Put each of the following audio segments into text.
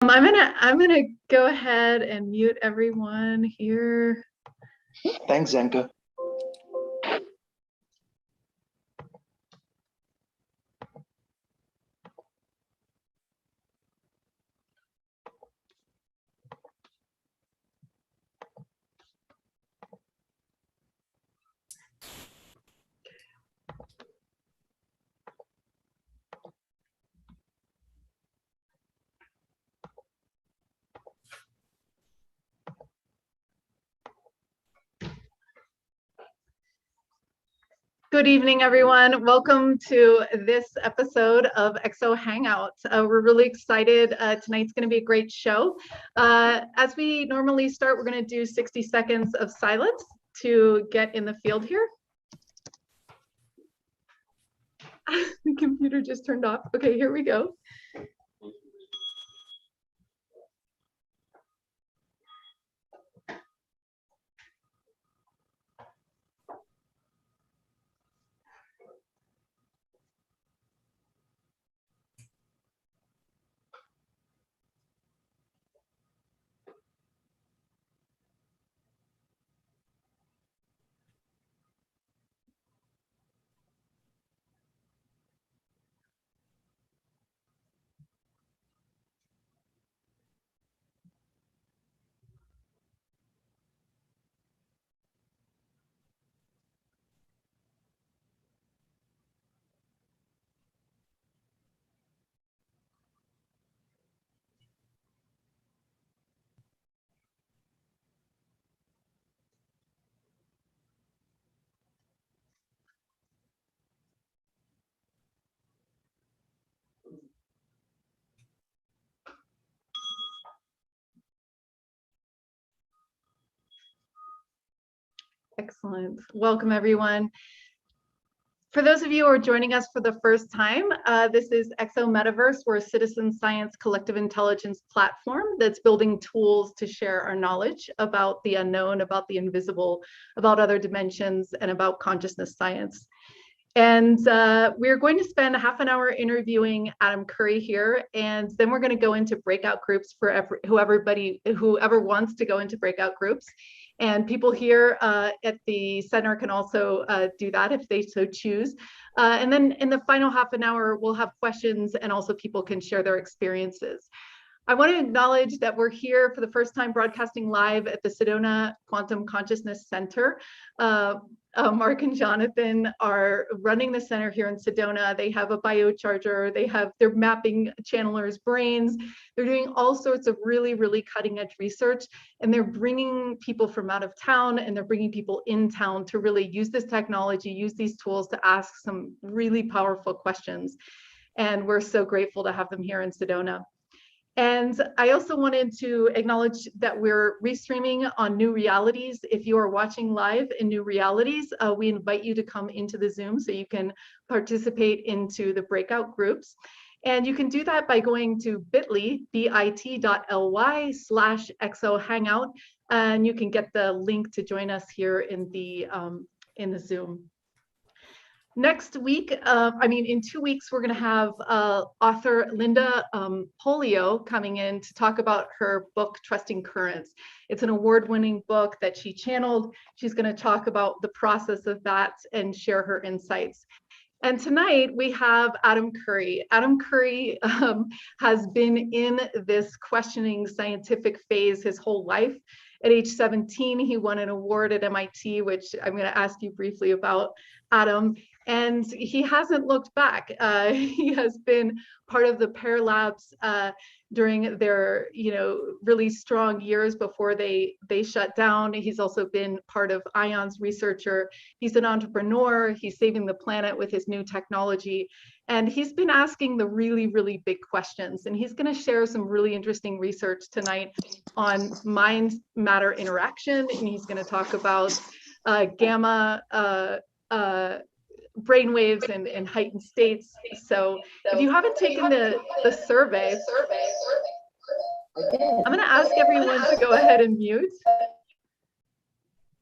I'm gonna go ahead and mute everyone here. Thanks, Zenka. Good evening, everyone. Welcome to this episode of EXO Hangout. We're really excited. Tonight's going to be a great show. As we normally start, we're going to do 60 seconds of silence to get in the field here. The computer just turned off. Okay, here we go. Excellent. Welcome, everyone. For those of you who are joining us for the first time, this is EXO Metaverse. We're a citizen science collective intelligence platform that's building tools to share our knowledge about the unknown, about the invisible, about other dimensions, and about consciousness science. And we're going to spend half an hour interviewing Adam Curry here, and then we're going to go into breakout groups for whoever wants to go into breakout groups. And people here at the center can also do that if they so choose. And then in the final half an hour, we'll have questions, and also people can share their experiences. I want to acknowledge that we're here for the first time broadcasting live at the Sedona Quantum Consciousness Center. Mark and Jonathan are running the center here in Sedona. They have a biocharger, they're mapping channelers' brains. They're doing all sorts of really, really cutting edge research, and they're bringing people from out of town, and they're bringing people in town to really use this technology, use these tools to ask some really powerful questions. And we're so grateful to have them here in Sedona. And I also wanted to acknowledge that we're restreaming on New Realities. If you are watching live in New Realities, we invite you to come into the Zoom so you can participate into the breakout groups. And you can do that by going to bit.ly/exohangout, and you can get the link to join us here in the Zoom. Next week, in 2 weeks, we're going to have author Linda Polio coming in to talk about her book, Trusting Currents. It's an award-winning book that she channeled. She's going to talk about the process of that and share her insights. And tonight we have Adam Curry. Adam Curry has been in this questioning scientific phase his whole life. At age 17, he won an award at MIT, which I'm going to ask you briefly about, Adam. And he hasn't looked back. He has been part of the Pear Labs during their, really strong years before they shut down. He's also been part of ION's researcher. He's an entrepreneur. He's saving the planet with his new technology. And he's been asking the really, really big questions. And he's going to share some really interesting research tonight on mind-matter interaction. And he's going to talk about gamma brainwaves and heightened states. So if you haven't taken the survey, I'm going to ask everyone to go ahead and mute.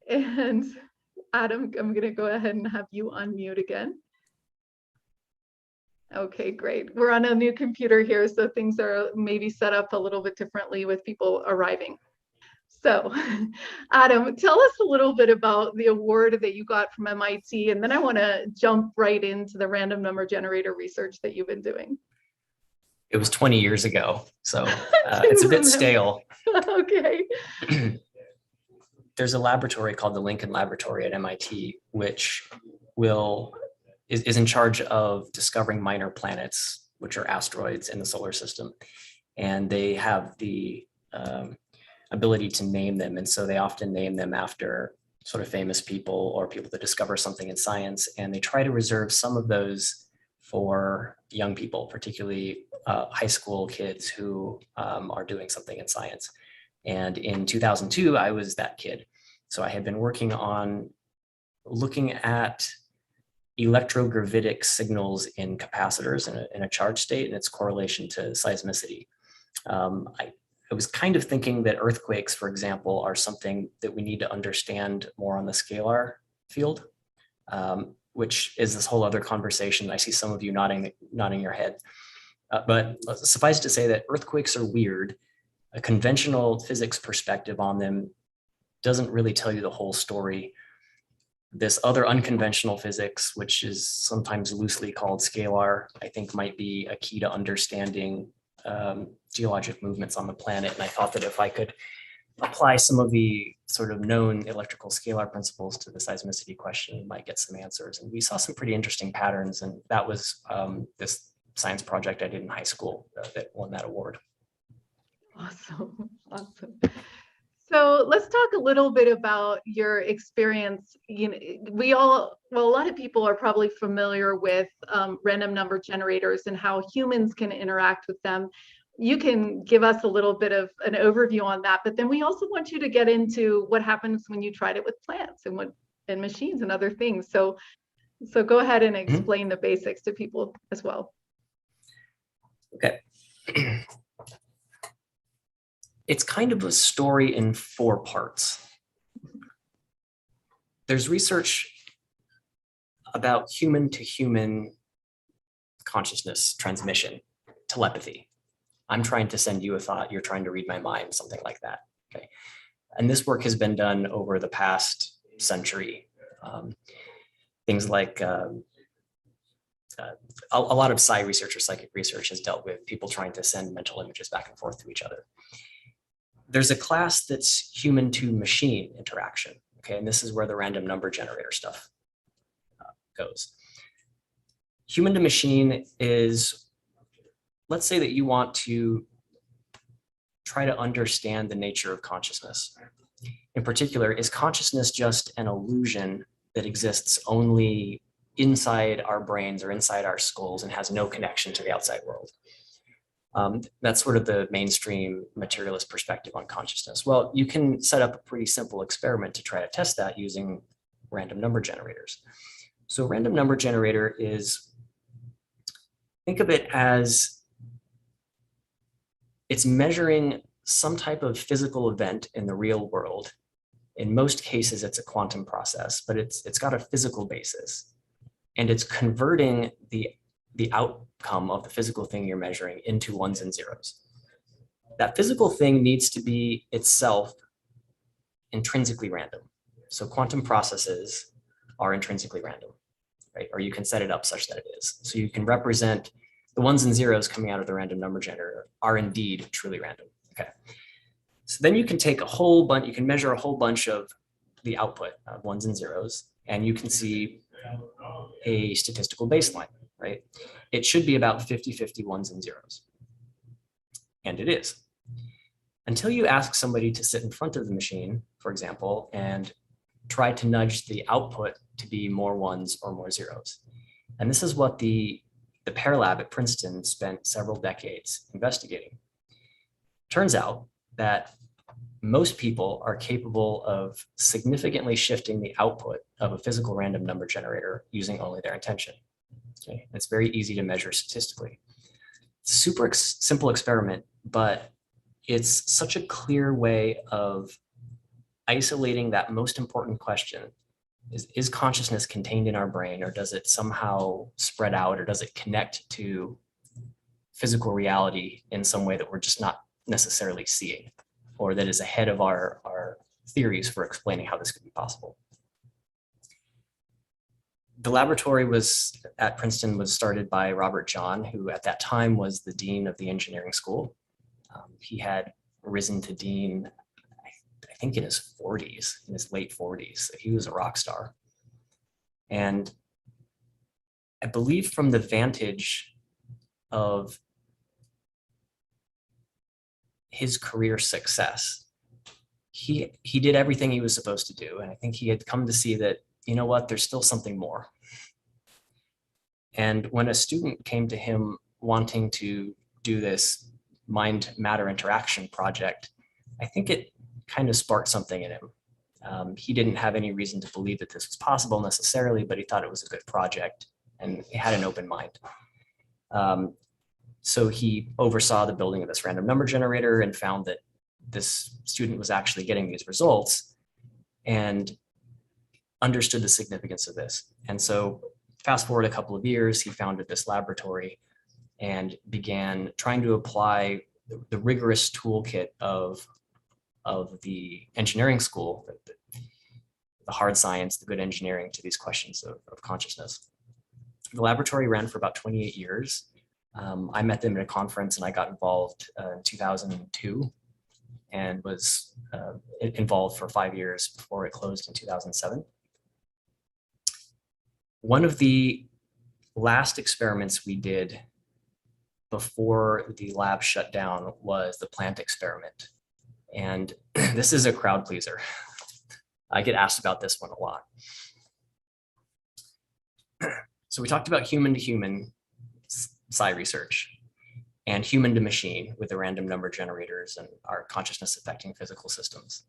And Adam, I'm going to go ahead and have you unmute again. Okay, great. We're on a new computer here, so things are maybe set up a little bit differently with people arriving. So, Adam, tell us a little bit about the award that you got from MIT, and then I want to jump right into the random number generator research that you've been doing. It was 20 years ago, so it's a bit stale. Okay. There's a laboratory called the Lincoln Laboratory at MIT, which is in charge of discovering minor planets, which are asteroids in the solar system. And they have the ability to name them. And so they often name them after sort of famous people or people that discover something in science. And they try to reserve some of those for young people, particularly high school kids who are doing something in science. And in 2002, I was that kid. So I had been working on looking at electrogravitic signals in capacitors in a charge state and its correlation to seismicity. I was kind of thinking that earthquakes, for example, are something that we need to understand more on the scalar field, which is this whole other conversation. I see some of you nodding your head. But suffice to say that earthquakes are weird. A conventional physics perspective on them doesn't really tell you the whole story. This other unconventional physics, which is sometimes loosely called scalar, I think might be a key to understanding geologic movements on the planet. And I thought that if I could apply some of the sort of known electrical scalar principles to the seismicity question, we might get some answers. And we saw some pretty interesting patterns. And that was this science project I did in high school that won that award. Awesome. Awesome. So let's talk a little bit about your experience. You know, a lot of people are probably familiar with random number generators and how humans can interact with them. You can give us a little bit of an overview on that, but then we also want you to get into what happens when you tried it with plants and machines and other things. So go ahead and explain the basics to people as well. Okay. It's kind of a story in 4 parts. There's research about human to human consciousness transmission, telepathy. I'm trying to send you a thought, you're trying to read my mind, something like that. Okay. And this work has been done over the past century. Things like a lot of psi research or psychic research has dealt with people trying to send mental images back and forth to each other. There's a class that's human to machine interaction. Okay, and this is where the random number generator stuff goes. Human to machine is, let's say that you want to try to understand the nature of consciousness. In particular, is consciousness just an illusion that exists only inside our brains or inside our skulls and has no connection to the outside world? That's sort of the mainstream materialist perspective on consciousness. Well, you can set up a pretty simple experiment to try to test that using random number generators. So a random number generator is, think of it as it's measuring some type of physical event in the real world. In most cases, it's a quantum process, but it's got a physical basis. And it's converting the outcome of the physical thing you're measuring into ones and zeros. That physical thing needs to be itself intrinsically random. So quantum processes are intrinsically random, right? Or you can set it up such that it is. So you can represent the ones and zeros coming out of the random number generator are indeed truly random. Okay. So then you can take a whole bunch, you can measure a whole bunch of the output of ones and zeros, and you can see a statistical baseline, right? It should be about 50-50 ones and zeros. And it is. Until you ask somebody to sit in front of the machine, for example, and try to nudge the output to be more ones or more zeros. And this is what the Pear Lab at Princeton spent several decades investigating. Turns out that most people are capable of significantly shifting the output of a physical random number generator using only their intention. Okay. It's very easy to measure statistically. Super simple experiment, but it's such a clear way of isolating that most important question is consciousness contained in our brain, or does it somehow spread out, or does it connect to physical reality in some way that we're just not necessarily seeing, or that is ahead of our theories for explaining how this could be possible? The laboratory at Princeton was started by Robert John, who at that time was the dean of the engineering school. He had risen to dean, I think in his 40s, in his late 40s. He was a rock star. And I believe from the vantage of his career success, he did everything he was supposed to do. And I think he had come to see that, you know what, there's still something more. And when a student came to him wanting to do this mind matter interaction project, I think it kind of sparked something in him. He didn't have any reason to believe that this was possible necessarily, but he thought it was a good project and he had an open mind. So he oversaw the building of this random number generator and found that this student was actually getting these results and understood the significance of this. And so fast forward a couple of years, he founded this laboratory and began trying to apply the rigorous toolkit of the engineering school, the hard science, the good engineering, to these questions of consciousness. The laboratory ran for about 28 years. I met them at a conference and I got involved in 2002 and was involved for 5 years before it closed in 2007. One of the last experiments we did before the lab shut down was the plant experiment. And this is a crowd pleaser. I get asked about this one a lot. So we talked about human to human psi research and human to machine with the random number generators and our consciousness affecting physical systems.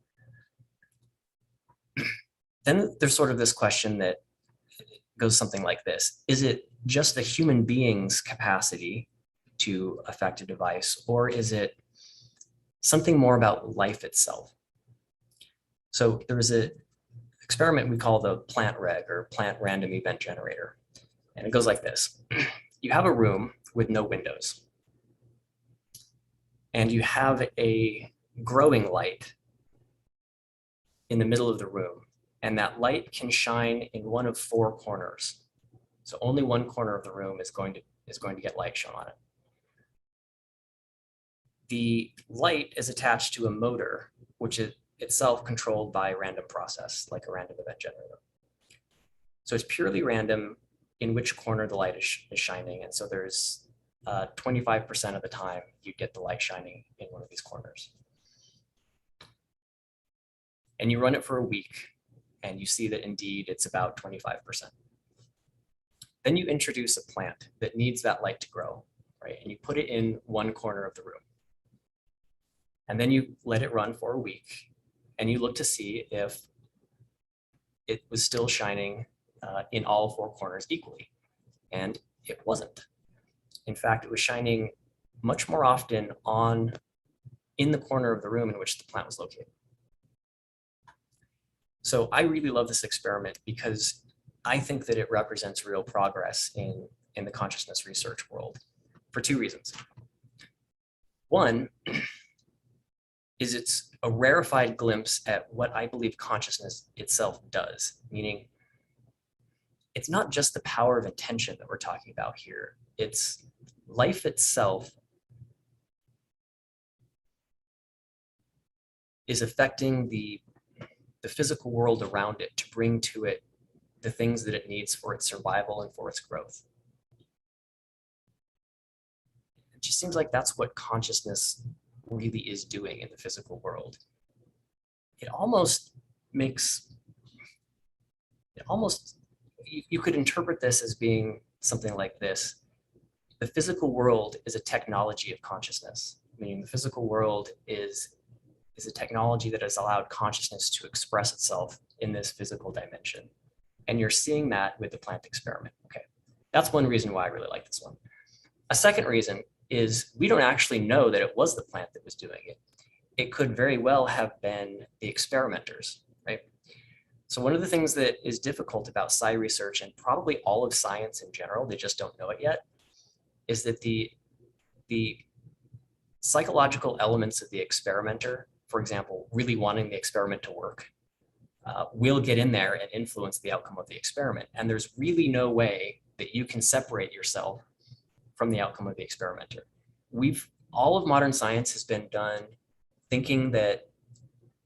Then there's sort of this question that goes something like this. Is it just the human being's capacity to affect a device, or is it something more about life itself? So there was an experiment we call the plant reg, or plant random event generator. And it goes like this. You have a room with no windows. And you have a growing light in the middle of the room. And that light can shine in one of 4 corners. So only one corner of the room is going to get light shown on it. The light is attached to a motor, which is itself controlled by a random process, like a random event generator. So it's purely random in which corner the light is shining. And so there's 25% of the time you get the light shining in one of these corners. And you run it for a week and you see that indeed it's about 25%. Then you introduce a plant that needs that light to grow, right? And you put it in one corner of the room. And then you let it run for a week and you look to see if it was still shining in all 4 corners equally. And it wasn't. In fact, it was shining much more often in the corner of the room in which the plant was located. So I really love this experiment because I think that it represents real progress in the consciousness research world for 2 reasons. One is it's a rarefied glimpse at what I believe consciousness itself does, meaning it's not just the power of intention that we're talking about here. It's life itself is affecting the physical world around it to bring to it the things that it needs for its survival and for its growth. It just seems like that's what consciousness really is doing in the physical world. You could interpret this as being something like this. The physical world is a technology of consciousness, meaning the physical world is a technology that has allowed consciousness to express itself in this physical dimension. And you're seeing that with the plant experiment. Okay, that's one reason why I really like this one. A second reason is we don't actually know that it was the plant that was doing it. It could very well have been the experimenters, right? So one of the things that is difficult about psi research, and probably all of science in general, they just don't know it yet, is that the psychological elements of the experimenter, for example, really wanting the experiment to work, will get in there and influence the outcome of the experiment. And there's really no way that you can separate yourself from the outcome of the experimenter. All of modern science has been done thinking that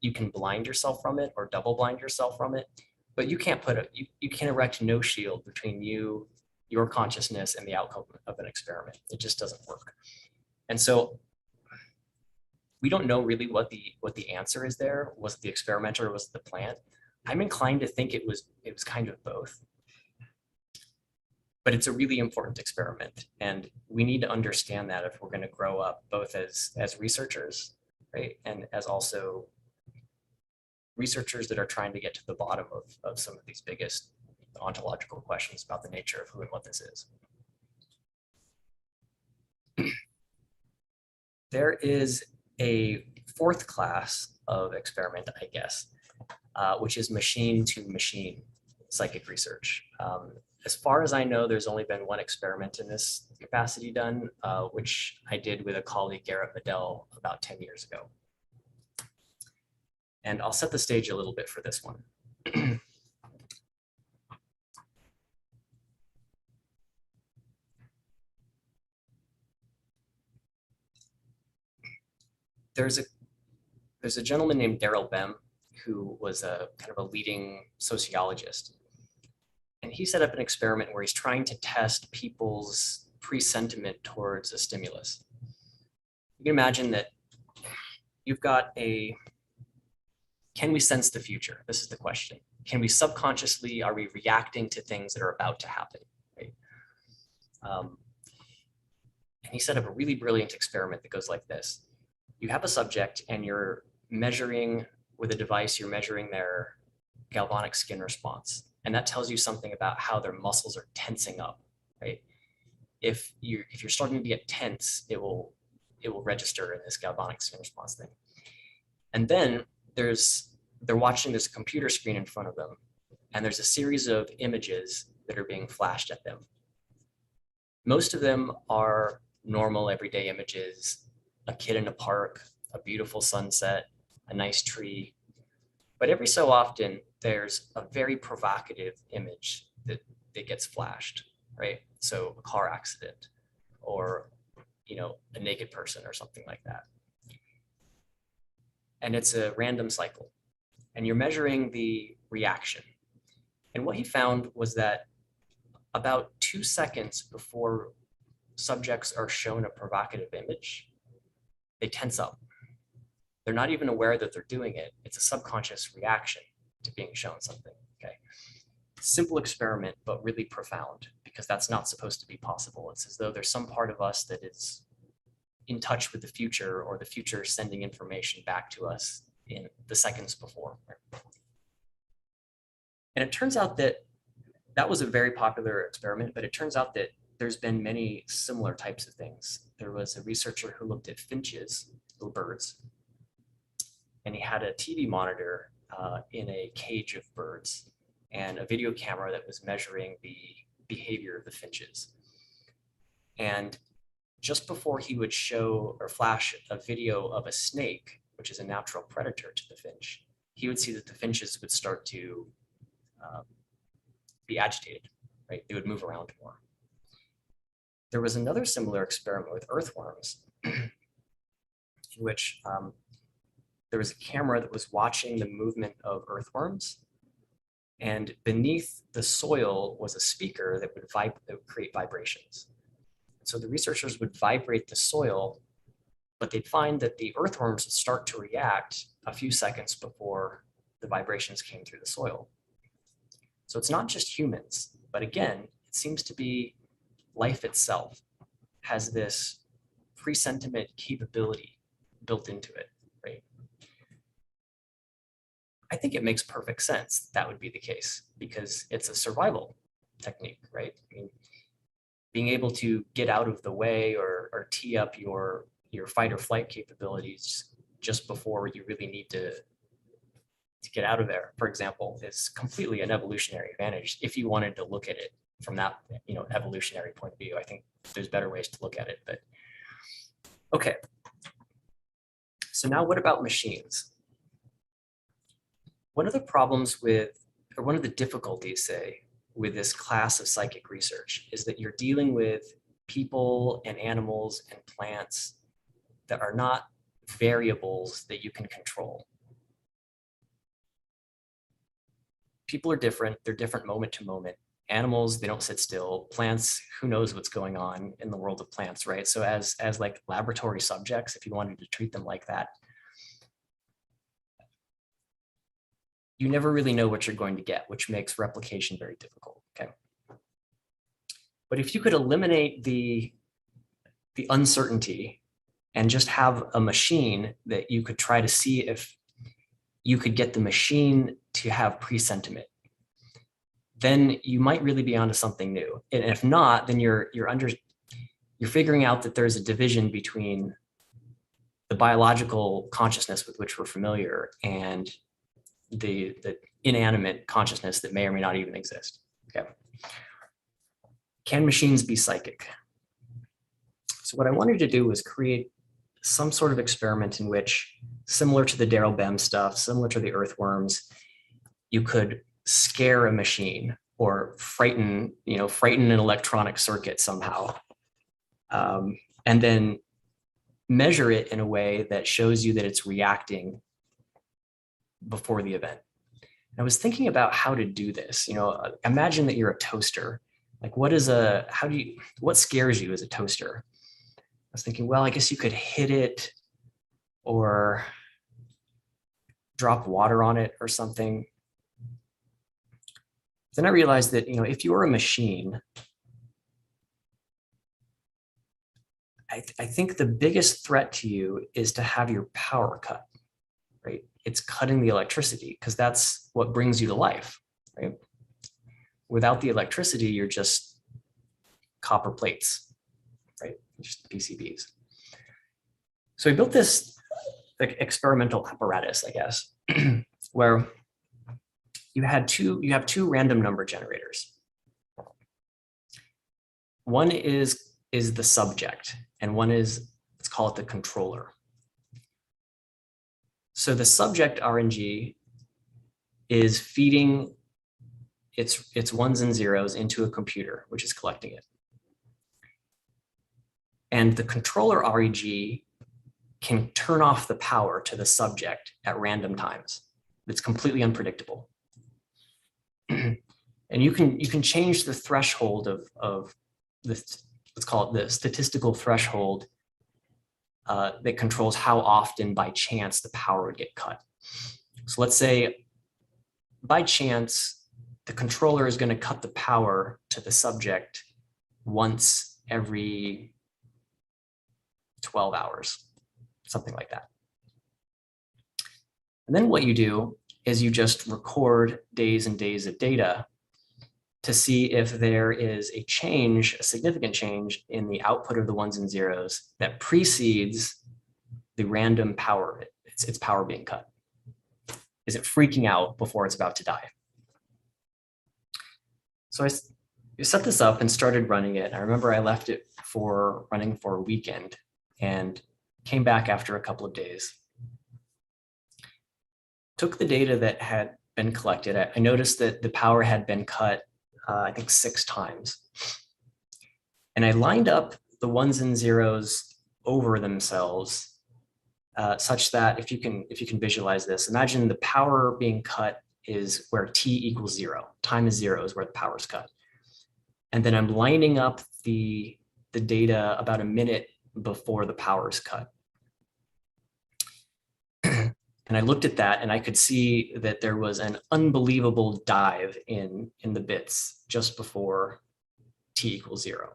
you can blind yourself from it or double blind yourself from it, but you can't you can erect no shield between your consciousness and the outcome of an experiment. It just doesn't work. And so we don't know really what the answer is there. Was it the experimenter or was it the plant? I'm inclined to think it was kind of both. But it's a really important experiment, and we need to understand that if we're going to grow up both as researchers, right, and as also researchers that are trying to get to the bottom of some of these biggest ontological questions about the nature of who and what this is. There is a fourth class of experiment, I guess, which is machine-to-machine psychic research. As far as I know, there's only been one experiment in this capacity done, which I did with a colleague, Garrett Medell, about 10 years ago. And I'll set the stage a little bit for this one. There's a gentleman named Daryl Bem who was a kind of a leading sociologist. And he set up an experiment where he's trying to test people's presentiment towards a stimulus. You can imagine that you've got can we sense the future? This is the question. Can we subconsciously, are we reacting to things that are about to happen, right? And he set up a really brilliant experiment that goes like this. You have a subject and you're measuring with a device, you're measuring their galvanic skin response. And that tells you something about how their muscles are tensing up, right? If you're starting to get tense, it will register in this galvanic skin response thing. And then they're watching this computer screen in front of them, and there's a series of images that are being flashed at them. Most of them are normal everyday images, a kid in a park, a beautiful sunset, a nice tree. But every so often, there's a very provocative image that gets flashed, right? So a car accident, or a naked person or something like that. And it's a random cycle. And you're measuring the reaction. And what he found was that about 2 seconds before subjects are shown a provocative image, they tense up. They're not even aware that they're doing it. It's a subconscious reaction to being shown something, okay? Simple experiment, but really profound, because that's not supposed to be possible. It's as though there's some part of us that is in touch with the future, or the future sending information back to us in the seconds before. And it turns out that was a very popular experiment, but it turns out that there's been many similar types of things. There was a researcher who looked at finches, little birds, and he had a TV monitor in a cage of birds and a video camera that was measuring the behavior of the finches. And just before he would show or flash a video of a snake, which is a natural predator to the finch, he would see that the finches would start to be agitated, right? They would move around more. There was another similar experiment with earthworms in which there was a camera that was watching the movement of earthworms, and beneath the soil was a speaker that would create vibrations. So the researchers would vibrate the soil, but they'd find that the earthworms would start to react a few seconds before the vibrations came through the soil. So it's not just humans, but again, it seems to be life itself has this presentiment capability built into it, right? I think it makes perfect sense that would be the case, because it's a survival technique, right? I mean, being able to get out of the way or tee up your fight or flight capabilities just before you really need to to get out of there, for example, is completely an evolutionary advantage if you wanted to look at it from that, evolutionary point of view. I think there's better ways to look at it, but okay. So now what about machines? One of the problems with, or one of the difficulties, say, with this class of psychic research is that you're dealing with people and animals and plants that are not variables that you can control. People are different, they're different moment to moment. Animals, they don't sit still. Plants, who knows what's going on in the world of plants, right? So as like laboratory subjects, if you wanted to treat them like that, you never really know what you're going to get, which makes replication very difficult, okay? But if you could eliminate the uncertainty and just have a machine that you could try to see if you could get the machine to have presentiment, then you might really be onto something new. And if not, then you're figuring out that there's a division between the biological consciousness with which we're familiar and the inanimate consciousness that may or may not even exist. Okay. Can machines be psychic? So what I wanted to do was create some sort of experiment in which, similar to the Daryl Bem stuff, similar to the earthworms, you could scare a machine or frighten an electronic circuit somehow, and then measure it in a way that shows you that it's reacting before the event. I was thinking about how to do this. Imagine that you're a toaster. Like, what scares you as a toaster? I was thinking, well, I guess you could hit it or drop water on it or something. Then I realized that, if you were a machine, I think the biggest threat to you is to have your power cut, right? It's cutting the electricity because that's what brings you to life, right? Without the electricity, you're just copper plates, right? Just PCBs. So we built this experimental apparatus, I guess, where you have two random number generators. One is the subject, and one is, let's call it the controller. So the subject RNG is feeding its ones and zeros into a computer, which is collecting it. And the controller REG can turn off the power to the subject at random times. It's completely unpredictable. And you can change the threshold of this, let's call it the statistical threshold that controls how often by chance the power would get cut. So let's say by chance, the controller is going to cut the power to the subject once every 12 hours, something like that. And then what you do is you just record days and days of data to see if there is a change, a significant change in the output of the ones and zeros that precedes the random power, its power being cut. Is it freaking out before it's about to die? So I set this up and started running it. I remember I left it running for a weekend and came back after a couple of days. Took the data that had been collected. I noticed that the power had been cut, I think 6 times. And I lined up the ones and zeros over themselves such that if you can visualize this, imagine the power being cut is where t equals 0. Time is 0 is where the power is cut. And then I'm lining up the data about a minute before the power is cut. And I looked at that and I could see that there was an unbelievable dive in the bits just before t equals 0.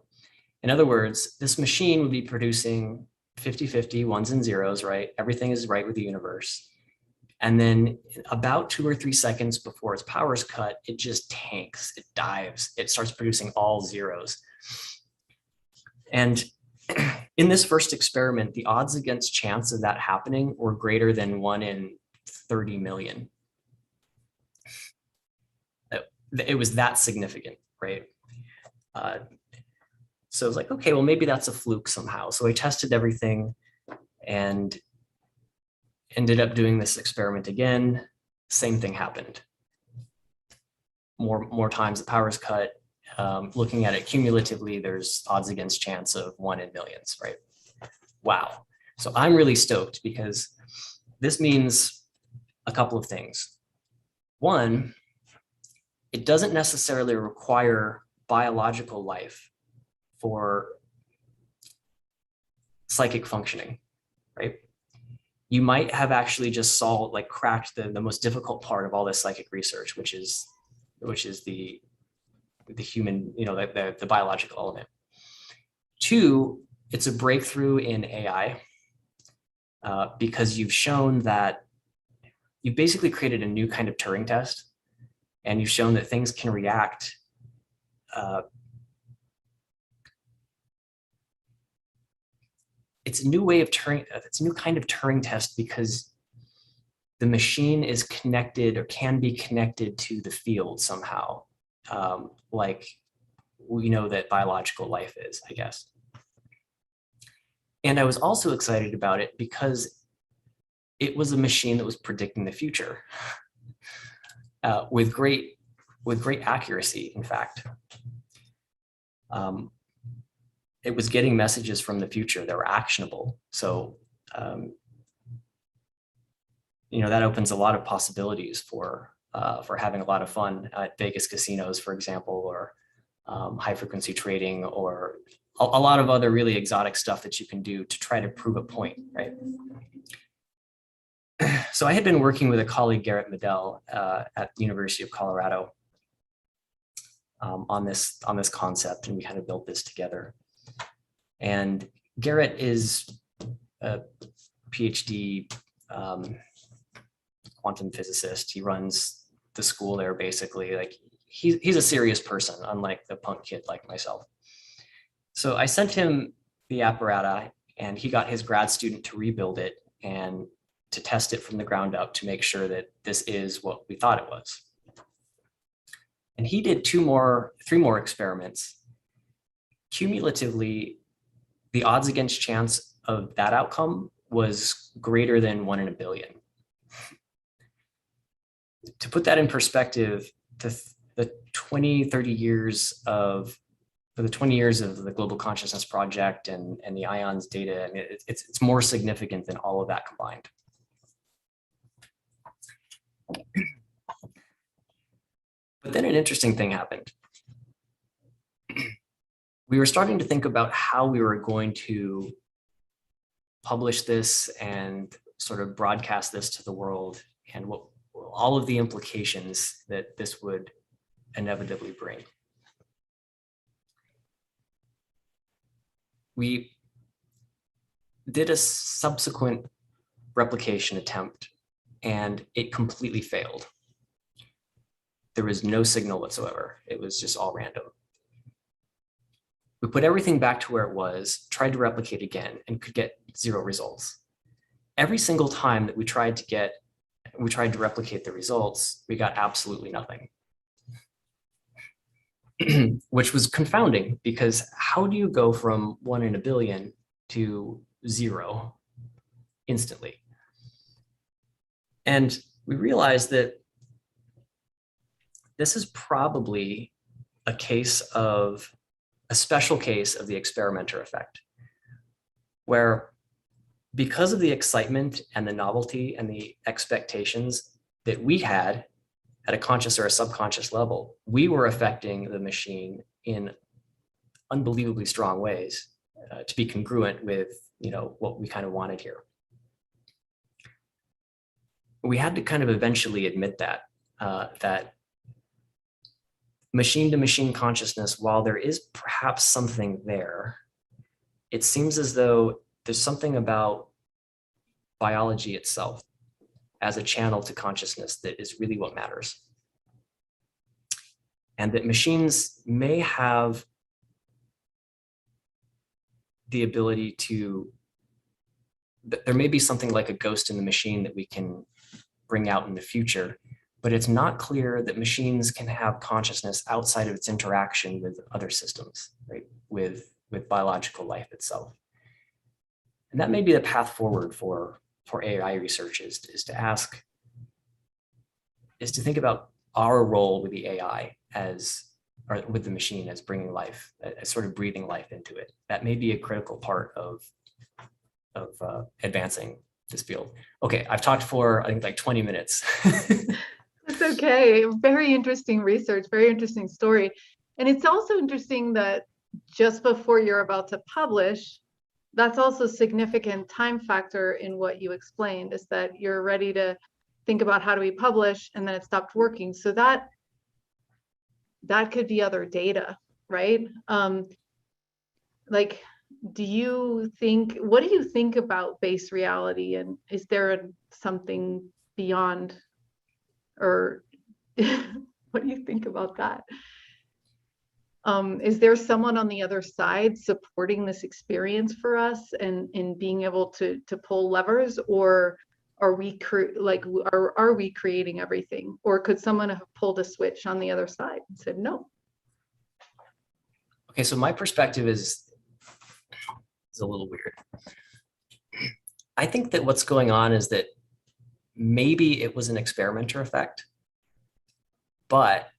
In other words, this machine would be producing 50-50 ones and zeros, right? Everything is right with the universe. And then about 2 or 3 seconds before its power is cut, it just tanks, it dives, it starts producing all zeros. And in this first experiment, the odds against chance of that happening were greater than 1 in 30 million. It was that significant, right? So I was like, okay, well, maybe that's a fluke somehow. So I tested everything and ended up doing this experiment again. Same thing happened. More times the power is cut. Looking at it cumulatively, there's odds against chance of 1 in millions, right? Wow. So I'm really stoked because this means a couple of things. One, it doesn't necessarily require biological life for psychic functioning, right? You might have actually just cracked the most difficult part of all this psychic research, which is the human, the biological element. Two, it's a breakthrough in AI because you've shown that you've basically created a new kind of Turing test, and you've shown that things can react it's a new way of Turing, it's a new kind of Turing test because the machine is connected or can be connected to the field somehow, like we know that biological life is, I guess. And I was also excited about it because it was a machine that was predicting the future with great accuracy, in fact. It was getting messages from the future that were actionable. So, that opens a lot of possibilities for having a lot of fun at Vegas casinos, for example, or high frequency trading, or a lot of other really exotic stuff that you can do to try to prove a point, right? So I had been working with a colleague, Garrett Medell, at the University of Colorado on this concept, and we kind of built this together. And Garrett is a PhD quantum physicist. He runs the school there, basically. Like he's a serious person, unlike the punk kid like myself. So I sent him the apparatus, and he got his grad student to rebuild it and to test it from the ground up to make sure that this is what we thought it was. And he did three more experiments. Cumulatively, the odds against chance of that outcome was greater than 1 in a billion. To put that in perspective, the 20 years of the Global Consciousness Project and the IONS data, I mean, it's more significant than all of that combined. But then an interesting thing happened. We were starting to think about how we were going to publish this and sort of broadcast this to the world, and what all of the implications that this would inevitably bring. We did a subsequent replication attempt, and it completely failed. There was no signal whatsoever. It was just all random. We put everything back to where it was, tried to replicate again, and could get 0 results. Every single time that we tried to replicate the results, we got absolutely nothing. Which was confounding, because how do you go from 1 in a billion to 0 instantly? And we realized that this is probably a special case of the experimenter effect, where because of the excitement and the novelty and the expectations that we had at a conscious or a subconscious level, we were affecting the machine in unbelievably strong ways to be congruent with what we kind of wanted here. We had to kind of eventually admit that that machine-to-machine consciousness, while there is perhaps something there, it seems as though there's something about biology itself as a channel to consciousness that is really what matters. And that machines may have the ability there may be something like a ghost in the machine that we can bring out in the future, but it's not clear that machines can have consciousness outside of its interaction with other systems, right? With biological life itself. And that may be the path forward for AI research is to think about our role with the AI or with the machine as bringing life, as sort of breathing life into it. That may be a critical part of advancing this field. Okay, I've talked for, I think, like 20 minutes. It's okay. Very interesting research, very interesting story. And it's also interesting that just before you're about to publish, that's also a significant time factor in what you explained, is that you're ready to think about how do we publish, and then it stopped working. So that could be other data, right? Like, what do you think about base reality, and is there something beyond, or what do you think about that? Is there someone on the other side supporting this experience for us and in being able to pull levers, or are we creating everything, or could someone have pulled a switch on the other side and said no? Okay, so my perspective is a little weird. I think that what's going on is that maybe it was an experimenter effect, but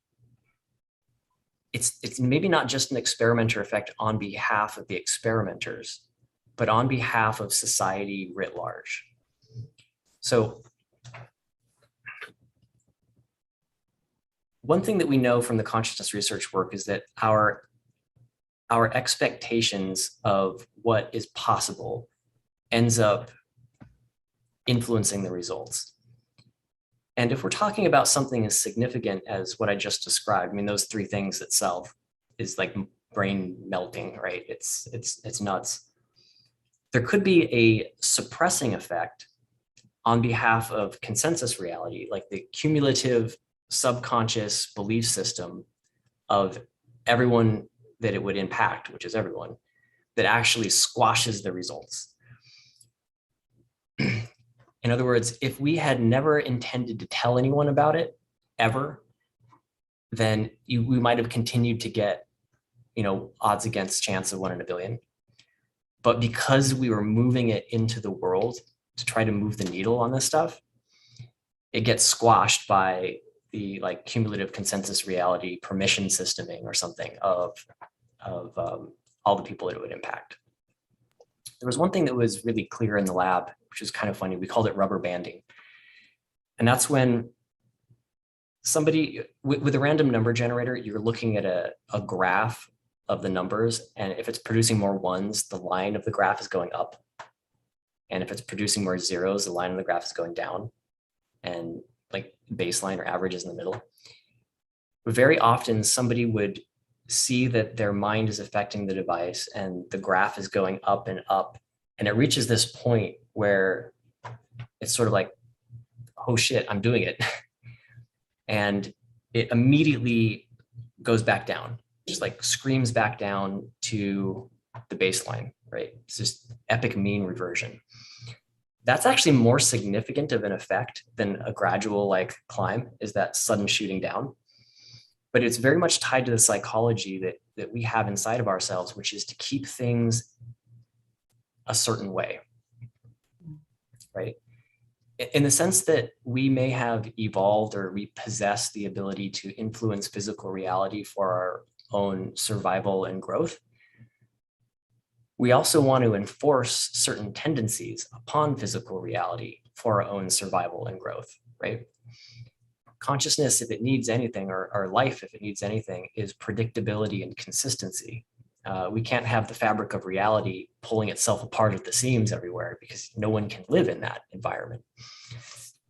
it's maybe not just an experimenter effect on behalf of the experimenters, but on behalf of society writ large. So one thing that we know from the consciousness research work is that our expectations of what is possible ends up influencing the results. And if we're talking about something as significant as what I just described, I mean, those three things itself is like brain melting, right? It's nuts. There could be a suppressing effect on behalf of consensus reality, like the cumulative subconscious belief system of everyone that it would impact, which is everyone, that actually squashes the results. In other words, if we had never intended to tell anyone about it ever, then we might have continued to get, odds against chance of 1 in a billion. But because we were moving it into the world to try to move the needle on this stuff, it gets squashed by the cumulative consensus reality permission systeming or something of all the people that it would impact. There was one thing that was really clear in the lab, which is kind of funny. We called it rubber banding. And that's when somebody, with a random number generator, you're looking at a graph of the numbers. And if it's producing more ones, the line of the graph is going up. And if it's producing more zeros, the line of the graph is going down. And baseline or average is in the middle. But very often somebody would see that their mind is affecting the device and the graph is going up and up. And it reaches this point where it's sort of like, oh shit, I'm doing it. And it immediately goes back down, just screams back down to the baseline, right? It's just epic mean reversion. That's actually more significant of an effect than a gradual climb, is that sudden shooting down. But it's very much tied to the psychology that we have inside of ourselves, which is to keep things a certain way, right? In the sense that we may have evolved or we possess the ability to influence physical reality for our own survival and growth, we also want to enforce certain tendencies upon physical reality for our own survival and growth, right? Consciousness, if it needs anything, or life, if it needs anything, is predictability and consistency. We can't have the fabric of reality pulling itself apart at the seams everywhere, because no one can live in that environment.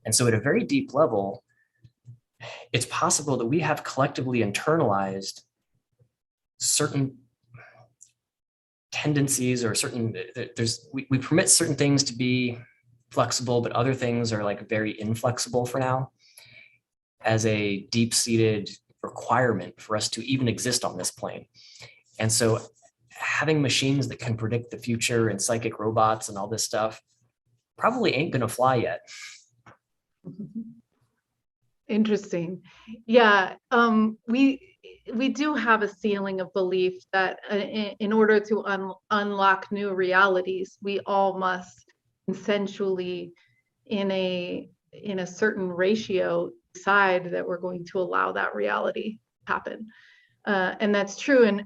And so at a very deep level, it's possible that we have collectively internalized certain tendencies, or we permit certain things to be flexible, but other things are very inflexible for now, as a deep-seated requirement for us to even exist on this plane. And so having machines that can predict the future and psychic robots and all this stuff probably ain't gonna fly yet. Interesting. Yeah, we do have a ceiling of belief that in order to unlock new realities, we all must consensually, in a certain ratio, decide that we're going to allow that reality to happen. And that's true. And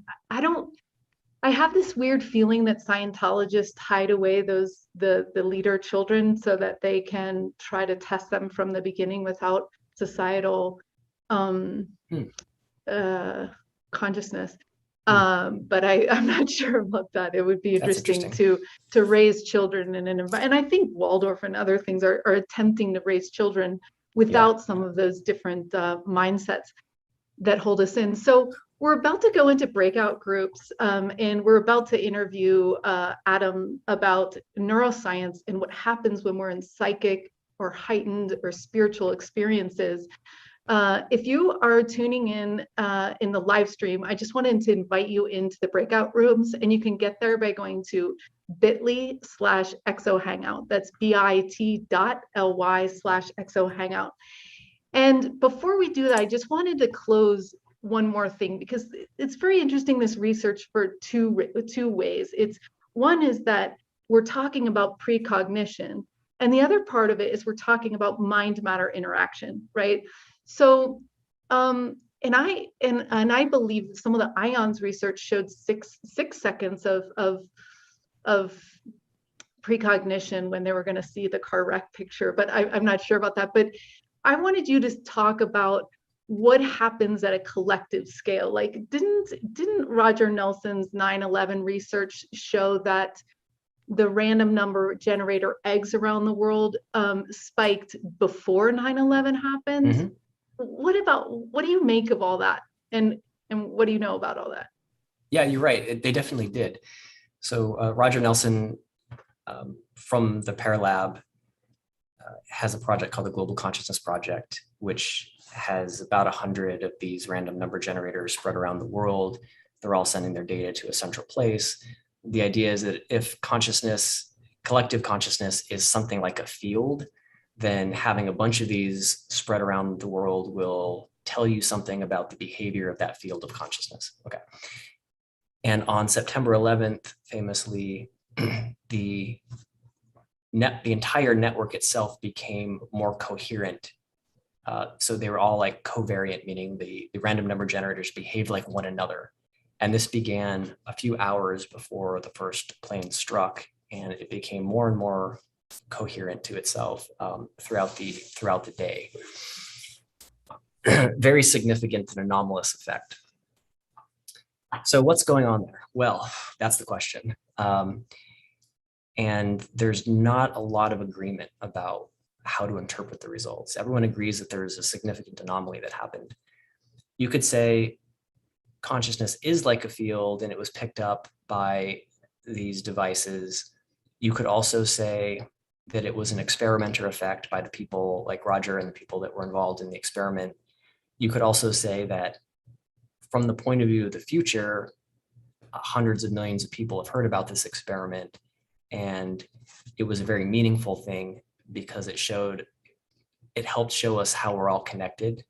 I have this weird feeling that Scientologists hide away the leader children so that they can try to test them from the beginning without societal consciousness. But I'm not sure about that. It would be interesting to raise children in an environment. And I think Waldorf and other things are attempting to raise children without some of those different mindsets that hold us in. So we're about to go into breakout groups, and we're about to interview Adam about neuroscience and what happens when we're in psychic or heightened or spiritual experiences. If you are tuning in the live stream, I just wanted to invite you into the breakout rooms, and you can get there by going to bit.ly/exohangout. That's bit.ly/exohangout. And before we do that, I just wanted to close one more thing, because it's very interesting, this research, for two ways. One is that we're talking about precognition, and the other part of it is we're talking about mind-matter interaction, right? So, and I believe some of the IONS research showed six seconds of precognition when they were going to see the car wreck picture, but I'm not sure about that. But I wanted you to talk about what happens at a collective scale. Like, didn't Roger Nelson's 9/11 research show that the random number generator eggs around the world spiked before 9/11 happened? Mm-hmm. What do you make of all that? And what do you know about all that? Yeah, you're right. They definitely did. So Roger Nelson from the Pear Lab has a project called the Global Consciousness Project, which has about 100 of these random number generators spread around the world. They're all sending their data to a central place. The idea is that if collective consciousness is something like a field, then having a bunch of these spread around the world will tell you something about the behavior of that field of consciousness. Okay. And on September 11th, famously, the entire network itself became more coherent. So they were all like covariant, meaning the random number generators behaved like one another. And this began a few hours before the first plane struck, and it became more and more coherent to itself throughout the day. Very significant and anomalous effect. So what's going on there? Well, that's the question. And there's not a lot of agreement about how to interpret the results. Everyone agrees that there's a significant anomaly that happened. You could say consciousness is like a field and it was picked up by these devices. You could also say that it was an experimenter effect by the people like Roger and the people that were involved in the experiment. You could also say that from the point of view of the future, hundreds of millions of people have heard about this experiment, and it was a very meaningful thing because it helped show us how we're all connected,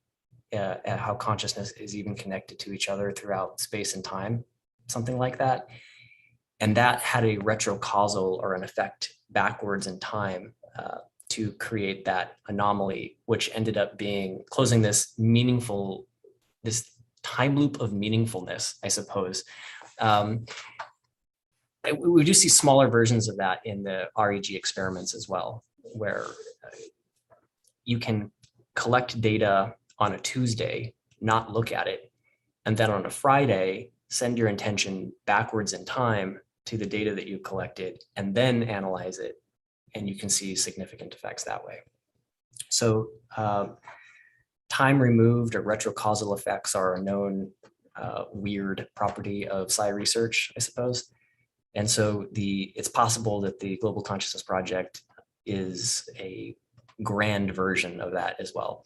and how consciousness is even connected to each other throughout space and time, something like that. And that had a retrocausal, or an effect backwards in time, to create that anomaly, which ended up closing this time loop of meaningfulness, I suppose. We do see smaller versions of that in the REG experiments as well, where you can collect data on a Tuesday, not look at it, and then on a Friday, send your intention backwards in time to the data that you collected, and then analyze it, and you can see significant effects that way. So time removed or retrocausal effects are a known weird property of psi research, I suppose. And so it's possible that the Global Consciousness Project is a grand version of that as well.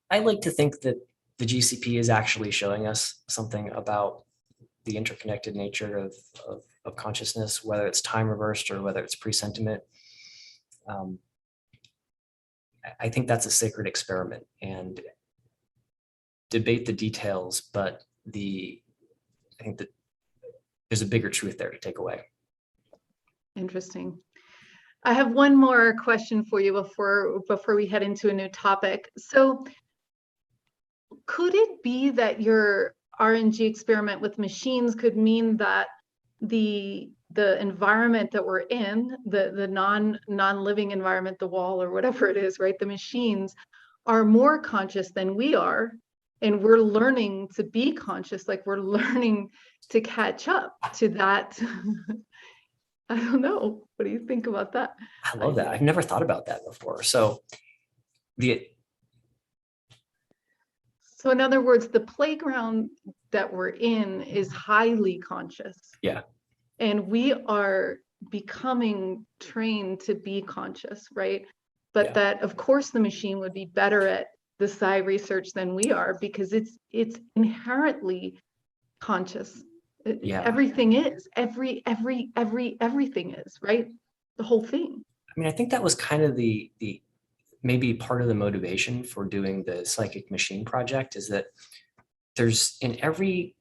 I like to think that the GCP is actually showing us something about the interconnected nature of consciousness, whether it's time reversed or whether it's presentiment. I think that's a sacred experiment, and debate the details, but I think that there's a bigger truth there to take away. Interesting. I have one more question for you before we head into a new topic. So could it be that your RNG experiment with machines could mean that the environment that we're in, the non-living environment, the wall or whatever it is, right? The machines are more conscious than we are, and we're learning to be conscious, like we're learning to catch up to that. I don't know. What do you think about that? I love that. I've never thought about that before. So in other words, the playground that we're in is highly conscious. Yeah. And we are becoming trained to be conscious, right? But that, of course, the machine would be better at the psi research than we are, because it's inherently conscious. Everything is, everything is, right? The whole thing. I mean, I think that was kind of the maybe part of the motivation for doing the psychic machine project, is that there's in every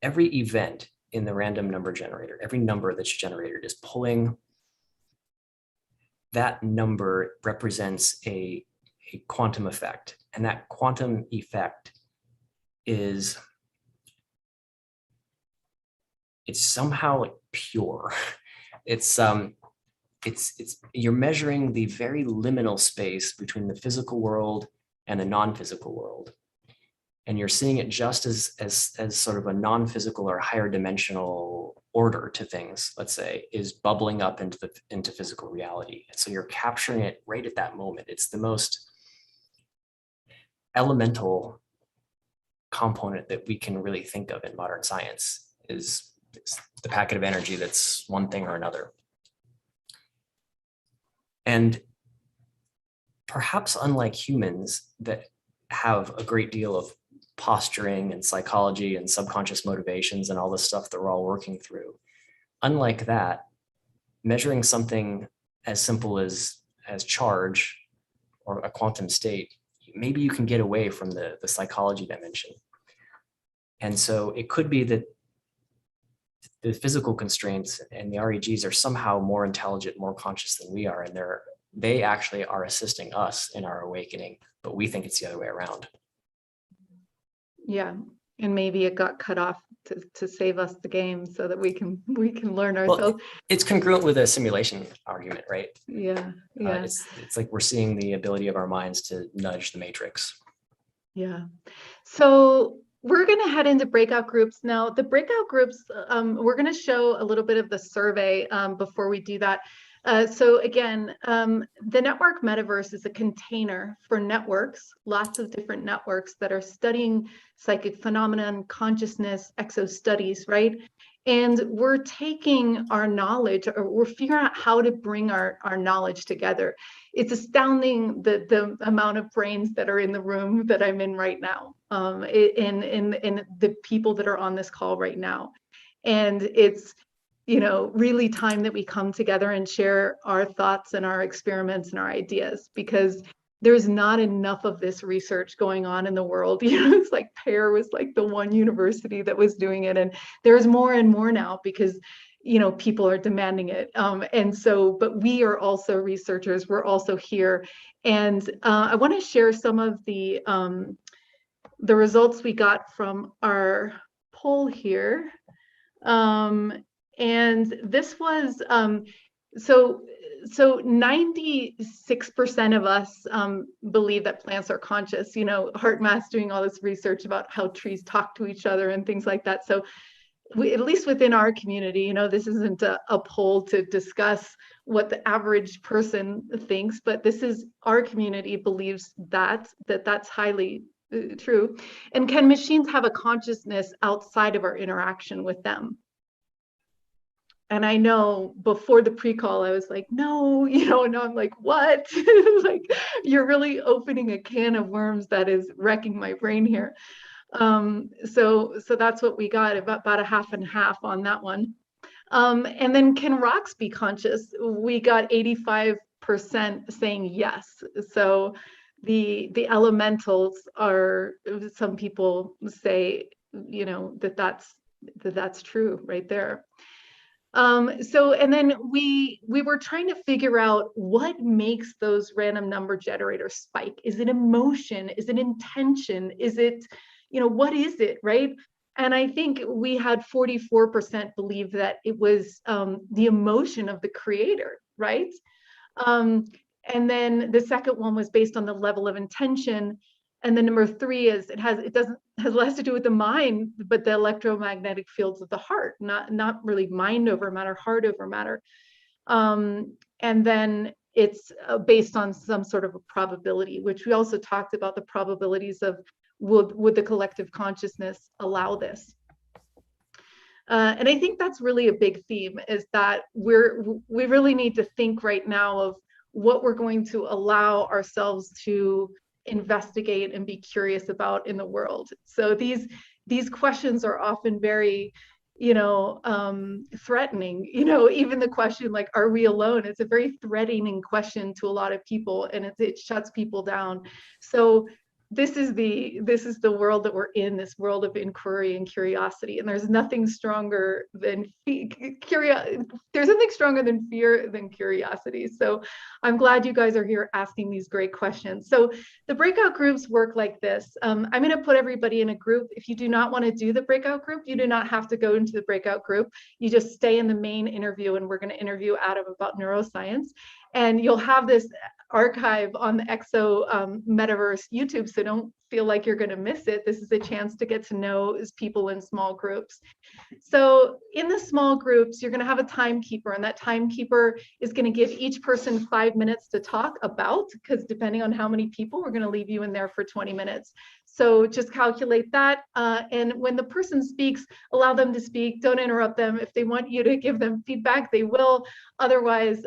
event in the random number generator, every number that's generated is pulling, that number represents a quantum effect. And that quantum effect is, it's somehow like pure. It's you're measuring the very liminal space between the physical world and the non-physical world. And you're seeing it just as sort of a non-physical or higher dimensional order to things, let's say, is bubbling up into physical reality. And so you're capturing it right at that moment. It's the most elemental component that we can really think of in modern science, is the packet of energy that's one thing or another. And perhaps unlike humans that have a great deal of posturing and psychology and subconscious motivations and all this stuff that we're all working through, unlike that, measuring something as simple as charge or a quantum state, maybe you can get away from the psychology dimension. And so it could be that the physical constraints and the REGs are somehow more intelligent, more conscious than we are, and they actually are assisting us in our awakening, but we think it's the other way around. Yeah, and maybe it got cut off to save us the game so that we can learn ourselves. Well, it's congruent with a simulation argument, right? Yeah. It's like we're seeing the ability of our minds to nudge the matrix. Yeah. So we're going to head into breakout groups now. The breakout groups, we're going to show a little bit of the survey before we do that. So again, the network metaverse is a container for networks, lots of different networks that are studying psychic phenomenon, consciousness, exo studies, right? And we're taking our knowledge, or we're figuring out how to bring our knowledge together. It's astounding the amount of brains that are in the room that I'm in right now, and the people that are on this call right now. And it's, really time that we come together and share our thoughts and our experiments and our ideas, because there's not enough of this research going on in the world. It's like Pear was like the one university that was doing it, and there's more and more now because people are demanding it. And so, but we are also researchers. We're also here, and I want to share some of the results we got from our poll here. And this was so 96% of us believe that plants are conscious. HeartMath's doing all this research about how trees talk to each other and things like that. So we, at least within our community, this isn't a poll to discuss what the average person thinks, but this is our community believes that's highly true. And can machines have a consciousness outside of our interaction with them? And I know before the pre-call, I was like, no, and I'm like, what? Like, you're really opening a can of worms that is wrecking my brain here. So that's what we got, about a half and half on that one. And then can rocks be conscious? We got 85% percent saying yes. So the elementals are, some people say, you know, that's true right there. So, and then we were trying to figure out what makes those random number generators spike. Is it emotion? Is it intention? Is it, you know, what is it, right? And I think we had 44% believe that it was the emotion of the creator, right? And then the second one was based on the level of intention. And then number three is has less to do with the mind, but the electromagnetic fields of the heart, not really mind over matter, heart over matter. And then it's based on some sort of a probability, which we also talked about, the probabilities of would the collective consciousness allow this. And I think that's really a big theme, is that we really need to think right now of what we're going to allow ourselves to investigate and be curious about in the world. So these questions are often very, you know, threatening. You know, even the question like, are we alone? It's a very threatening question to a lot of people, and it shuts people down. So this is the world that we're in, this world of inquiry and curiosity, and there's nothing stronger than there's nothing stronger than fear than curiosity. So I'm glad you guys are here asking these great questions. So the breakout groups work like this. I'm going to put everybody in a group. If you do not want to do the breakout group, you do not have to go into the breakout group. You just stay in the main interview, and we're going to interview Adam about neuroscience. And you'll have this archive on the EXO Metaverse YouTube, so don't feel like you're going to miss it. This is a chance to get to know people in small groups. So in the small groups, you're going to have a timekeeper, and that timekeeper is going to give each person 5 minutes to talk about, because depending on how many people, we're going to leave you in there for 20 minutes. So just calculate that. And when the person speaks, allow them to speak. Don't interrupt them. If they want you to give them feedback, they will. Otherwise,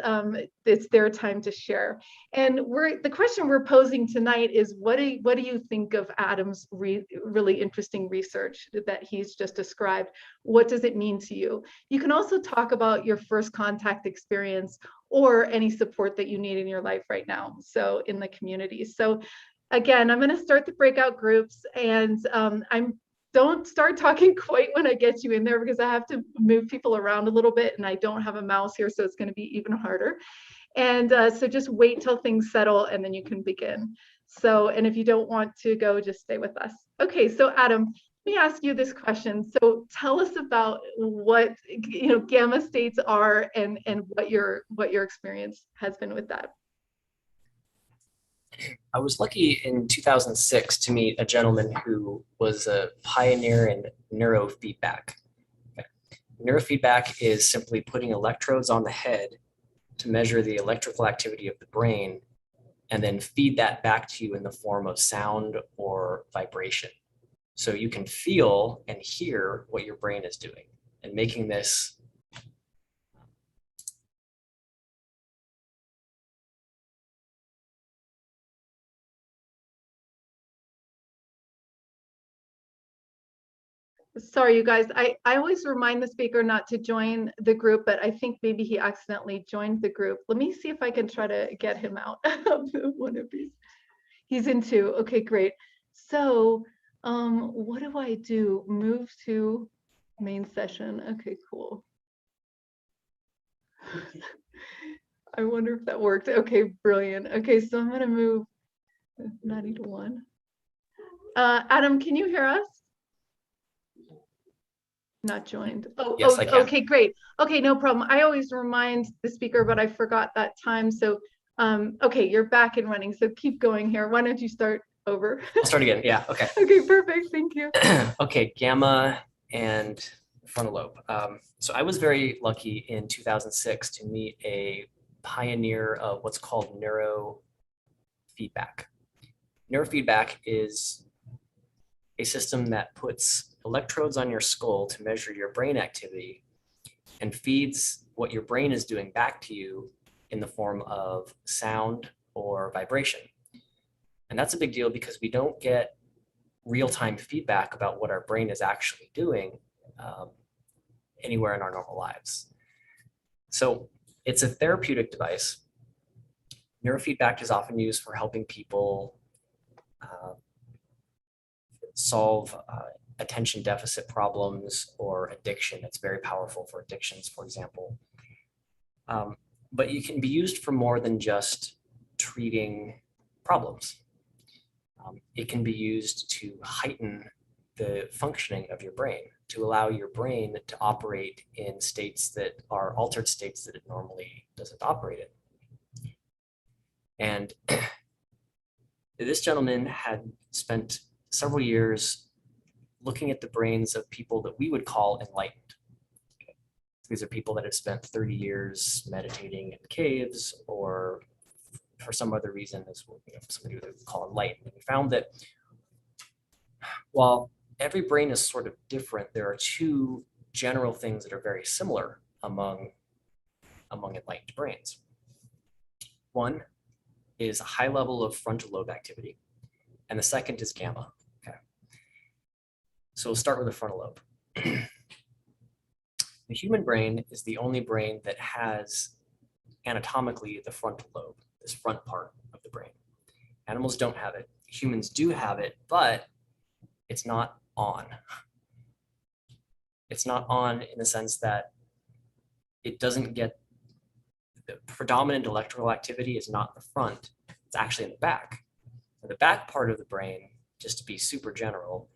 it's their time to share. And the question we're posing tonight is, what do you think of Adam's really interesting research that he's just described? What does it mean to you? You can also talk about your first contact experience or any support that you need in your life right now, so in the community. So again, I'm going to start the breakout groups, and don't start talking quite when I get you in there, because I have to move people around a little bit, and I don't have a mouse here, so it's going to be even harder. And so just wait till things settle, and then you can begin. So, and if you don't want to go, just stay with us. Okay, so Adam, let me ask you this question. So tell us about what, you know, gamma states are, and what your experience has been with that. I was lucky in 2006 to meet a gentleman who was a pioneer in neurofeedback. Neurofeedback is simply putting electrodes on the head to measure the electrical activity of the brain, and then feed that back to you in the form of sound or vibration. So you can feel and hear what your brain is doing, and making this Sorry, you guys, I always remind the speaker not to join the group, but I think maybe he accidentally joined the group. Let me see if I can try to get him out of one of these. He's in two. Okay, great. So what do I do? Move to main session. Okay, cool. I wonder if that worked. Okay, brilliant. Okay, so I'm gonna move 90 to 1. Adam, can you hear us? Not joined. Oh, yes, I can. Okay, great. Okay, no problem. I always remind the speaker, but I forgot that time. So, okay, you're back and running. So keep going here. Why don't you start over? I'll start again. Yeah. Okay. Okay, perfect. Thank you. Okay, gamma and frontal lobe. So I was very lucky in 2006 to meet a pioneer of what's called neurofeedback. Neurofeedback is a system that puts electrodes on your skull to measure your brain activity, and feeds what your brain is doing back to you in the form of sound or vibration. And that's a big deal, because we don't get real-time feedback about what our brain is actually doing anywhere in our normal lives. So it's a therapeutic device, Neurofeedback is often used for helping people solve attention deficit problems or addiction. It's very powerful for addictions, for example. But it can be used for more than just treating problems. It can be used to heighten the functioning of your brain, to allow your brain to operate in states that are altered states that it normally doesn't operate in. And this gentleman had spent several years looking at the brains of people that we would call enlightened. These are people that have spent 30 years meditating in caves, or for some other reason, as somebody would call enlightened. And we found that while every brain is sort of different, there are two general things that are very similar among enlightened brains. One is a high level of frontal lobe activity, and the second is gamma. Okay. So we'll start with the frontal lobe. The human brain is the only brain that has anatomically the frontal lobe, this front part of the brain. Animals don't have it. Humans do have it, but it's not on. It's not on in the sense that it doesn't get, the predominant electrical activity is not in the front, it's actually in the back. And the back part of the brain, just to be super general,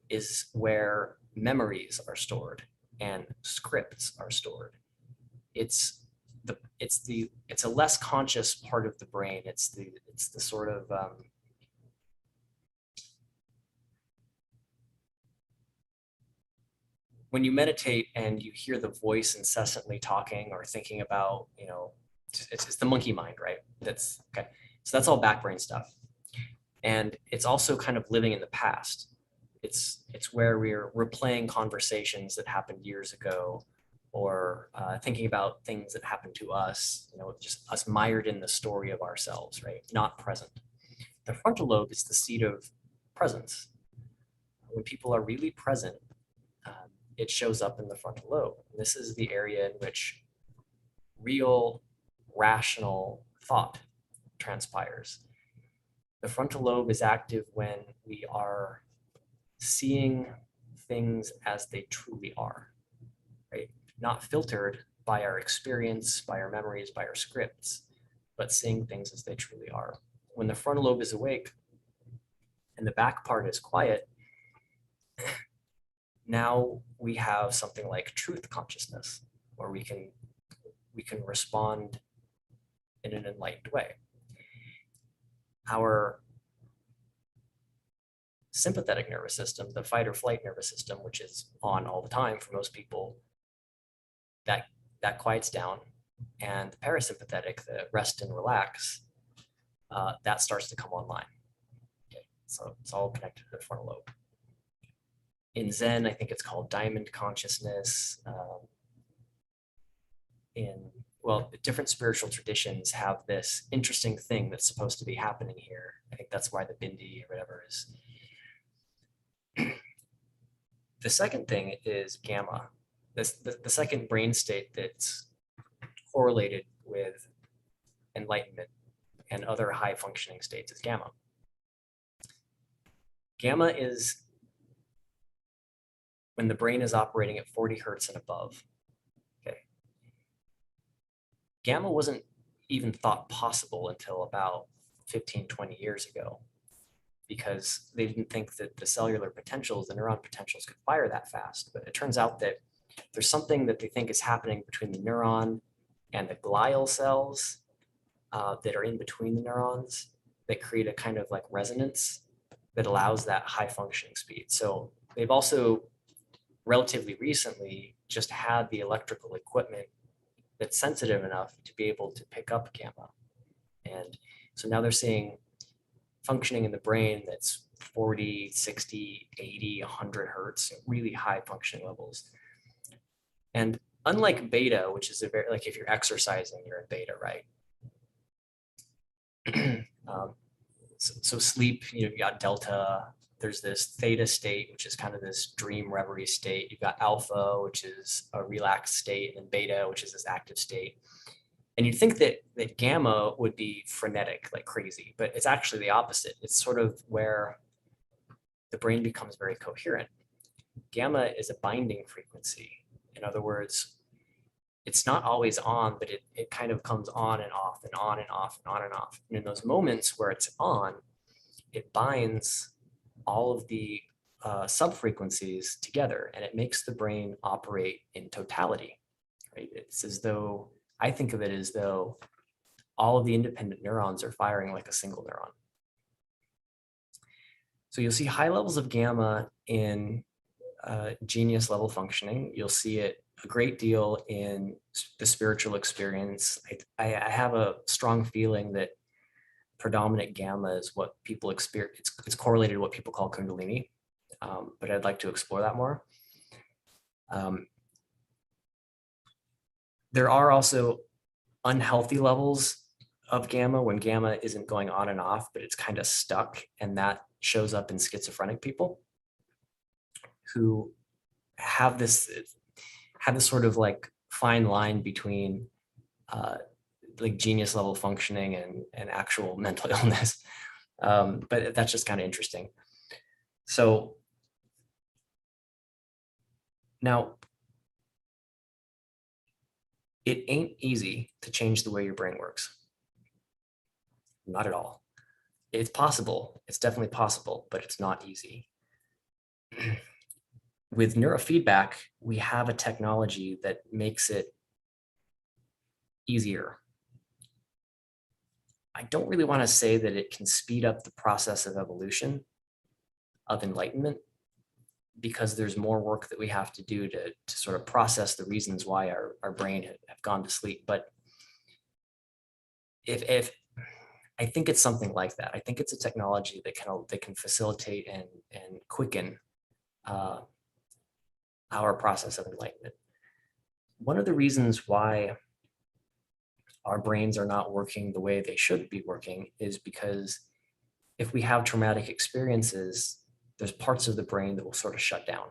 is where memories are stored and scripts are stored. It's a less conscious part of the brain. It's the sort of when you meditate and you hear the voice incessantly talking or thinking about, it's the monkey mind, right? That's okay. So that's all back brain stuff. And it's also kind of living in the past. It's where we're replaying conversations that happened years ago, or thinking about things that happened to us, just us mired in the story of ourselves, right? Not present. The frontal lobe is the seat of presence. When people are really present, it shows up in the frontal lobe. And this is the area in which real, rational thought transpires. The frontal lobe is active when we are seeing things as they truly are, right? Not filtered by our experience, by our memories, by our scripts, but seeing things as they truly are. When the frontal lobe is awake and the back part is quiet, now we have something like truth consciousness, where we can respond in an enlightened way. Our sympathetic nervous system, the fight or flight nervous system, which is on all the time for most people, that quiets down, and the parasympathetic, the rest and relax, that starts to come online. Okay, so it's all connected to the frontal lobe. In Zen, I think it's called diamond consciousness. Different spiritual traditions have this interesting thing that's supposed to be happening here. I think that's why the bindi or whatever is. The second thing is gamma. The second brain state that's correlated with enlightenment and other high functioning states is gamma. Gamma is when the brain is operating at 40 hertz and above. Okay. Gamma wasn't even thought possible until about 15, 20 years ago, because they didn't think that the cellular potentials, the neuron potentials, could fire that fast. But it turns out that there's something that they think is happening between the neuron and the glial cells that are in between the neurons that create a kind of like resonance that allows that high functioning speed. So they've also relatively recently just had the electrical equipment that's sensitive enough to be able to pick up gamma. And so now they're seeing functioning in the brain that's 40, 60, 80, 100 hertz, really high functioning levels. And unlike beta, which is like if you're exercising, you're in beta, right? So sleep, you got delta, there's this theta state, which is kind of this dream reverie state. You've got alpha, which is a relaxed state, and beta, which is this active state. And you'd think that gamma would be frenetic, like crazy, but it's actually the opposite. It's sort of where the brain becomes very coherent. Gamma is a binding frequency. In other words, it's not always on, but it kind of comes on and off and on and off and on and off. And in those moments where it's on, it binds all of the subfrequencies together, and it makes the brain operate in totality, right? It's as though, I think of it as though all of the independent neurons are firing like a single neuron. So you'll see high levels of gamma in genius level functioning. You'll see it a great deal in the spiritual experience. I have a strong feeling that predominant gamma is what people experience. It's correlated to what people call Kundalini, but I'd like to explore that more. There are also unhealthy levels of gamma when gamma isn't going on and off, but it's kind of stuck, and that shows up in schizophrenic people who have this sort of like fine line between like genius level functioning and actual mental illness. But that's just kind of interesting. So now, it ain't easy to change the way your brain works. Not at all. It's possible. It's definitely possible, but it's not easy. With neurofeedback, we have a technology that makes it easier. I don't really want to say that it can speed up the process of evolution, of enlightenment, because there's more work that we have to do to sort of process the reasons why our brain have gone to sleep. But if I think it's something like that. I think it's a technology that can facilitate and quicken our process of enlightenment. One of the reasons why our brains are not working the way they should be working is because if we have traumatic experiences, there's parts of the brain that will sort of shut down.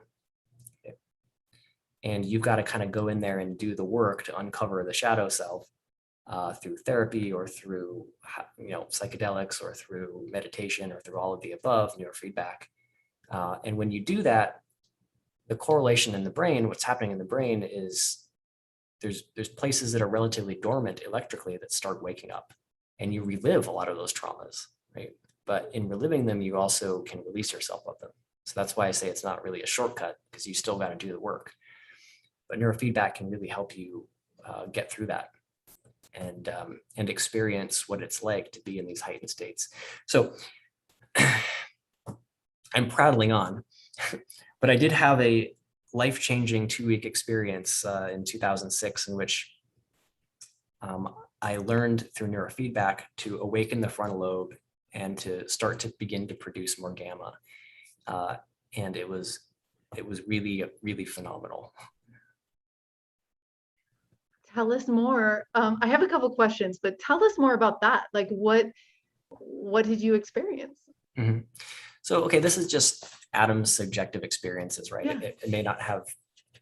Okay? And you've got to kind of go in there and do the work to uncover the shadow self through therapy or through psychedelics or through meditation or through all of the above, neurofeedback. And when you do that, the correlation in the brain, what's happening in the brain is there's places that are relatively dormant electrically that start waking up, and you relive a lot of those traumas, right? But in reliving them, you also can release yourself of them. So that's why I say it's not really a shortcut, because you still got to do the work. But neurofeedback can really help you get through that and experience what it's like to be in these heightened states. So I'm prattling on, but I did have a life-changing 2-week experience in 2006 in which I learned through neurofeedback to awaken the frontal lobe and to start to begin to produce more gamma. And it was really, really phenomenal. Tell us more. I have a couple questions, but tell us more about that. Like what did you experience? Mm-hmm. So, okay, this is just Adam's subjective experiences, right? Yeah. It may not have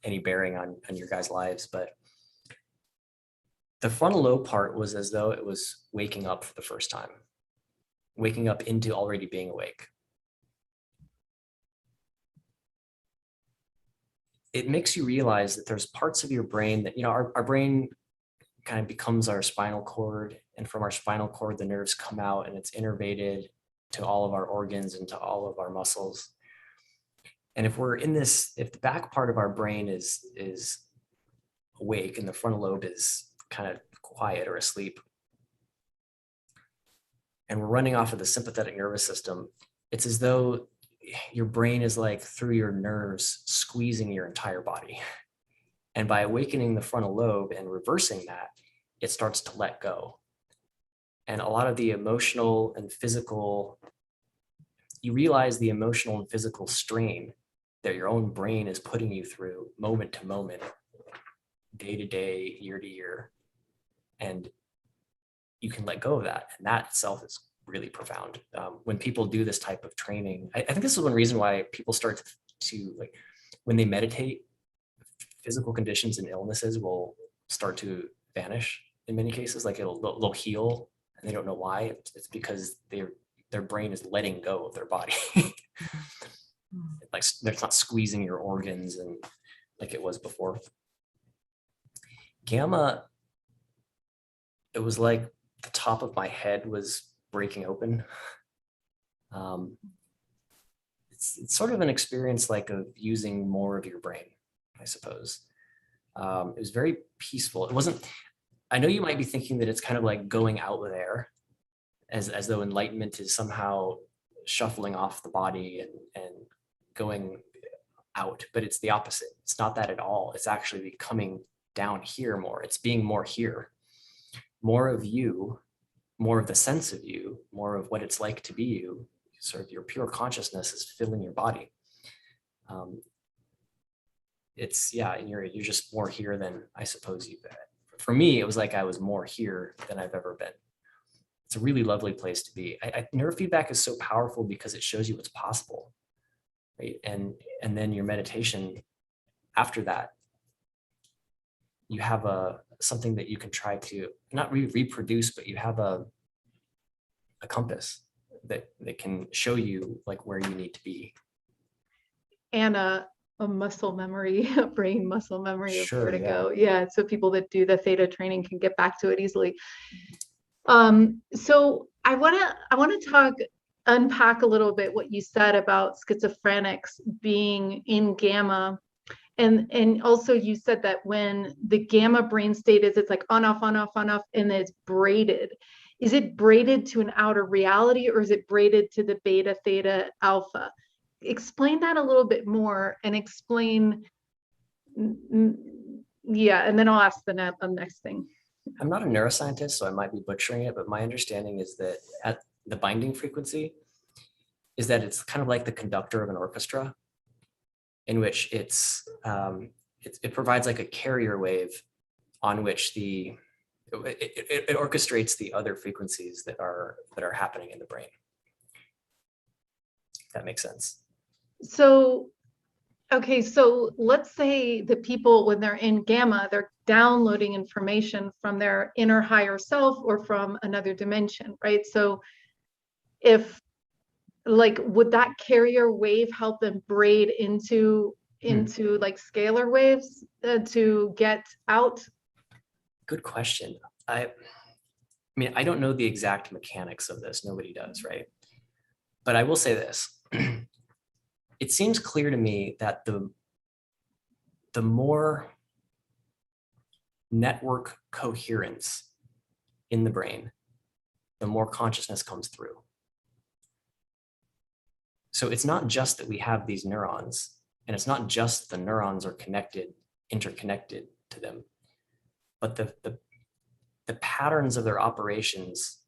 any bearing on your guys' lives, but the frontal lobe part was as though it was waking up for the first time, waking up into already being awake. It makes you realize that there's parts of your brain that, our brain kind of becomes our spinal cord, and from our spinal cord, the nerves come out and it's innervated to all of our organs and to all of our muscles. And if the back part of our brain is awake and the frontal lobe is kind of quiet or asleep, and we're running off of the sympathetic nervous system, it's as though your brain is like through your nerves squeezing your entire body. And by awakening the frontal lobe and reversing that, it starts to let go. And a lot of the emotional and physical, you realize the emotional and physical strain that your own brain is putting you through moment to moment, day to day, year to year. And you can let go of that. And that itself is really profound. When people do this type of training, I think this is one reason why people start to like, when they meditate, physical conditions and illnesses will start to vanish. in many cases, like they'll heal and they don't know why. It's because their brain is letting go of their body. Like they're not squeezing your organs and like it was before. Gamma, it was like the top of my head was breaking open. It's sort of an experience like of using more of your brain, I suppose. It was very peaceful. It wasn't, I know you might be thinking that it's kind of like going out with air, as though enlightenment is somehow shuffling off the body and going out, but it's the opposite. It's not that at all. It's actually coming down here more. It's being more here. More of you, more of the sense of you, more of what it's like to be you, sort of your pure consciousness is filling your body. It's, yeah, and you're just more here than I suppose you've been. For me, it was like I was more here than I've ever been. It's a really lovely place to be. Neurofeedback is so powerful because it shows you what's possible, right? And then your meditation, after that, you have something that you can try to not reproduce, but you have a compass that can show you like where you need to be. And a muscle memory, a brain muscle memory of Sure, where to yeah. go. Yeah, so people that do the theta training can get back to it easily. So I wanna unpack a little bit what you said about schizophrenics being in gamma. And also you said that when the gamma brain state is, it's like on, off, on, off, on, off, and it's braided. Is it braided to an outer reality, or is it braided to the beta, theta, alpha? Explain that a little bit more and explain, yeah, and then I'll ask the next thing. I'm not a neuroscientist, so I might be butchering it, but my understanding is that at the binding frequency is that it's kind of like the conductor of an orchestra, in which it provides like a carrier wave on which it orchestrates the other frequencies that are happening in the brain. If that makes sense. So, okay, so let's say the people, when they're in gamma, they're downloading information from their inner higher self or from another dimension, right? So if, like, would that carrier wave help them braid into like scalar waves to get out? Good question. I mean, I don't know the exact mechanics of this. Nobody does, right? But I will say this. It seems clear to me that the more network coherence in the brain, the more consciousness comes through. So it's not just that we have these neurons, and it's not just the neurons are interconnected to them, but the patterns of their operations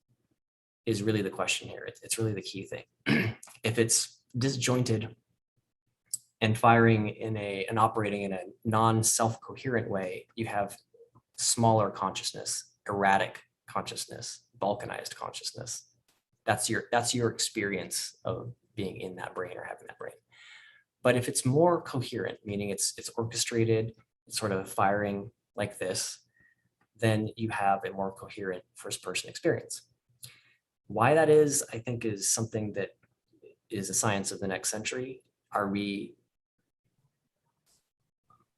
is really the question here. It's really the key thing. If it's disjointed and firing and operating in a non-self-coherent way, you have smaller consciousness, erratic consciousness, balkanized consciousness. That's your experience of being in that brain or having that brain. But if it's more coherent, meaning it's orchestrated, it's sort of firing like this, then you have a more coherent first-person experience. Why that is, I think, is something that is a science of the next century.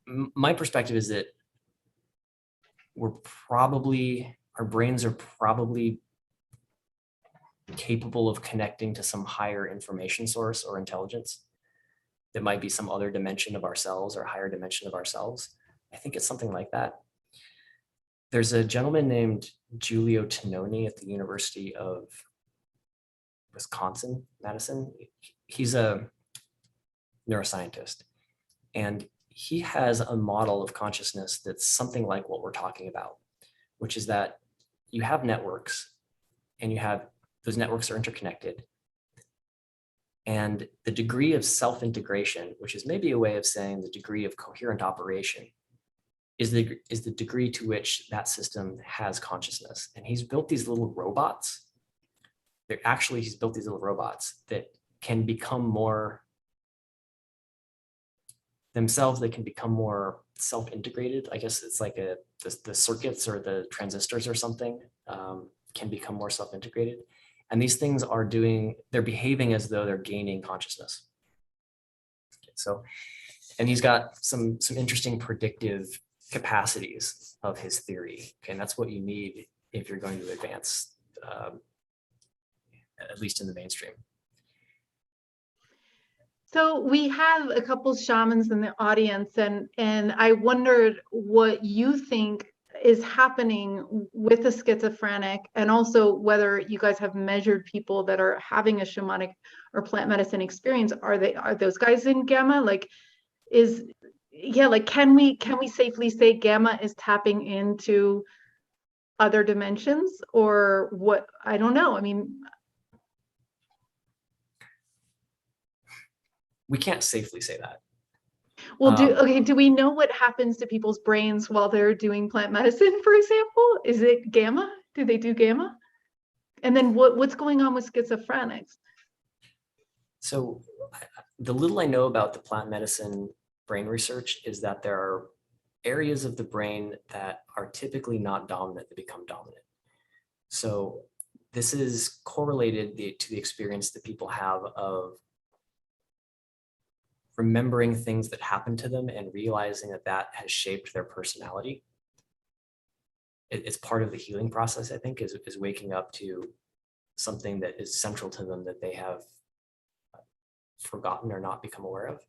My perspective is that our brains are probably capable of connecting to some higher information source or intelligence that might be some other dimension of ourselves or higher dimension of ourselves. I think it's something like that. There's a gentleman named Giulio Tononi at the University of Wisconsin, Madison. He's a neuroscientist, and he has a model of consciousness that's something like what we're talking about, which is that you have networks, and those networks are interconnected. And the degree of self-integration, which is maybe a way of saying the degree of coherent operation, is the degree to which that system has consciousness. And he's built these little robots. He's built these little robots that can become more themselves. They can become more self-integrated. I guess it's like the circuits or the transistors or something can become more self-integrated. And these things they're behaving as though they're gaining consciousness. Okay, so, and he's got some interesting predictive capacities of his theory. Okay, and that's what you need if you're going to advance, at least in the mainstream. So we have a couple shamans in the audience, and I wondered what you think is happening with the schizophrenic, and also whether you guys have measured people that are having a shamanic or plant medicine experience. Are those guys in gamma? Like, can we safely say gamma is tapping into other dimensions, or what? I don't know. I mean, we can't safely say that. Well, do we know what happens to people's brains while they're doing plant medicine, for example? Is it gamma? Do they do gamma? And then what's going on with schizophrenics? So the little I know about the plant medicine brain research is that there are areas of the brain that are typically not dominant that become dominant. So this is correlated to the experience that people have of remembering things that happened to them and realizing that has shaped their personality. It's part of the healing process, I think, is waking up to something that is central to them that they have forgotten or not become aware of.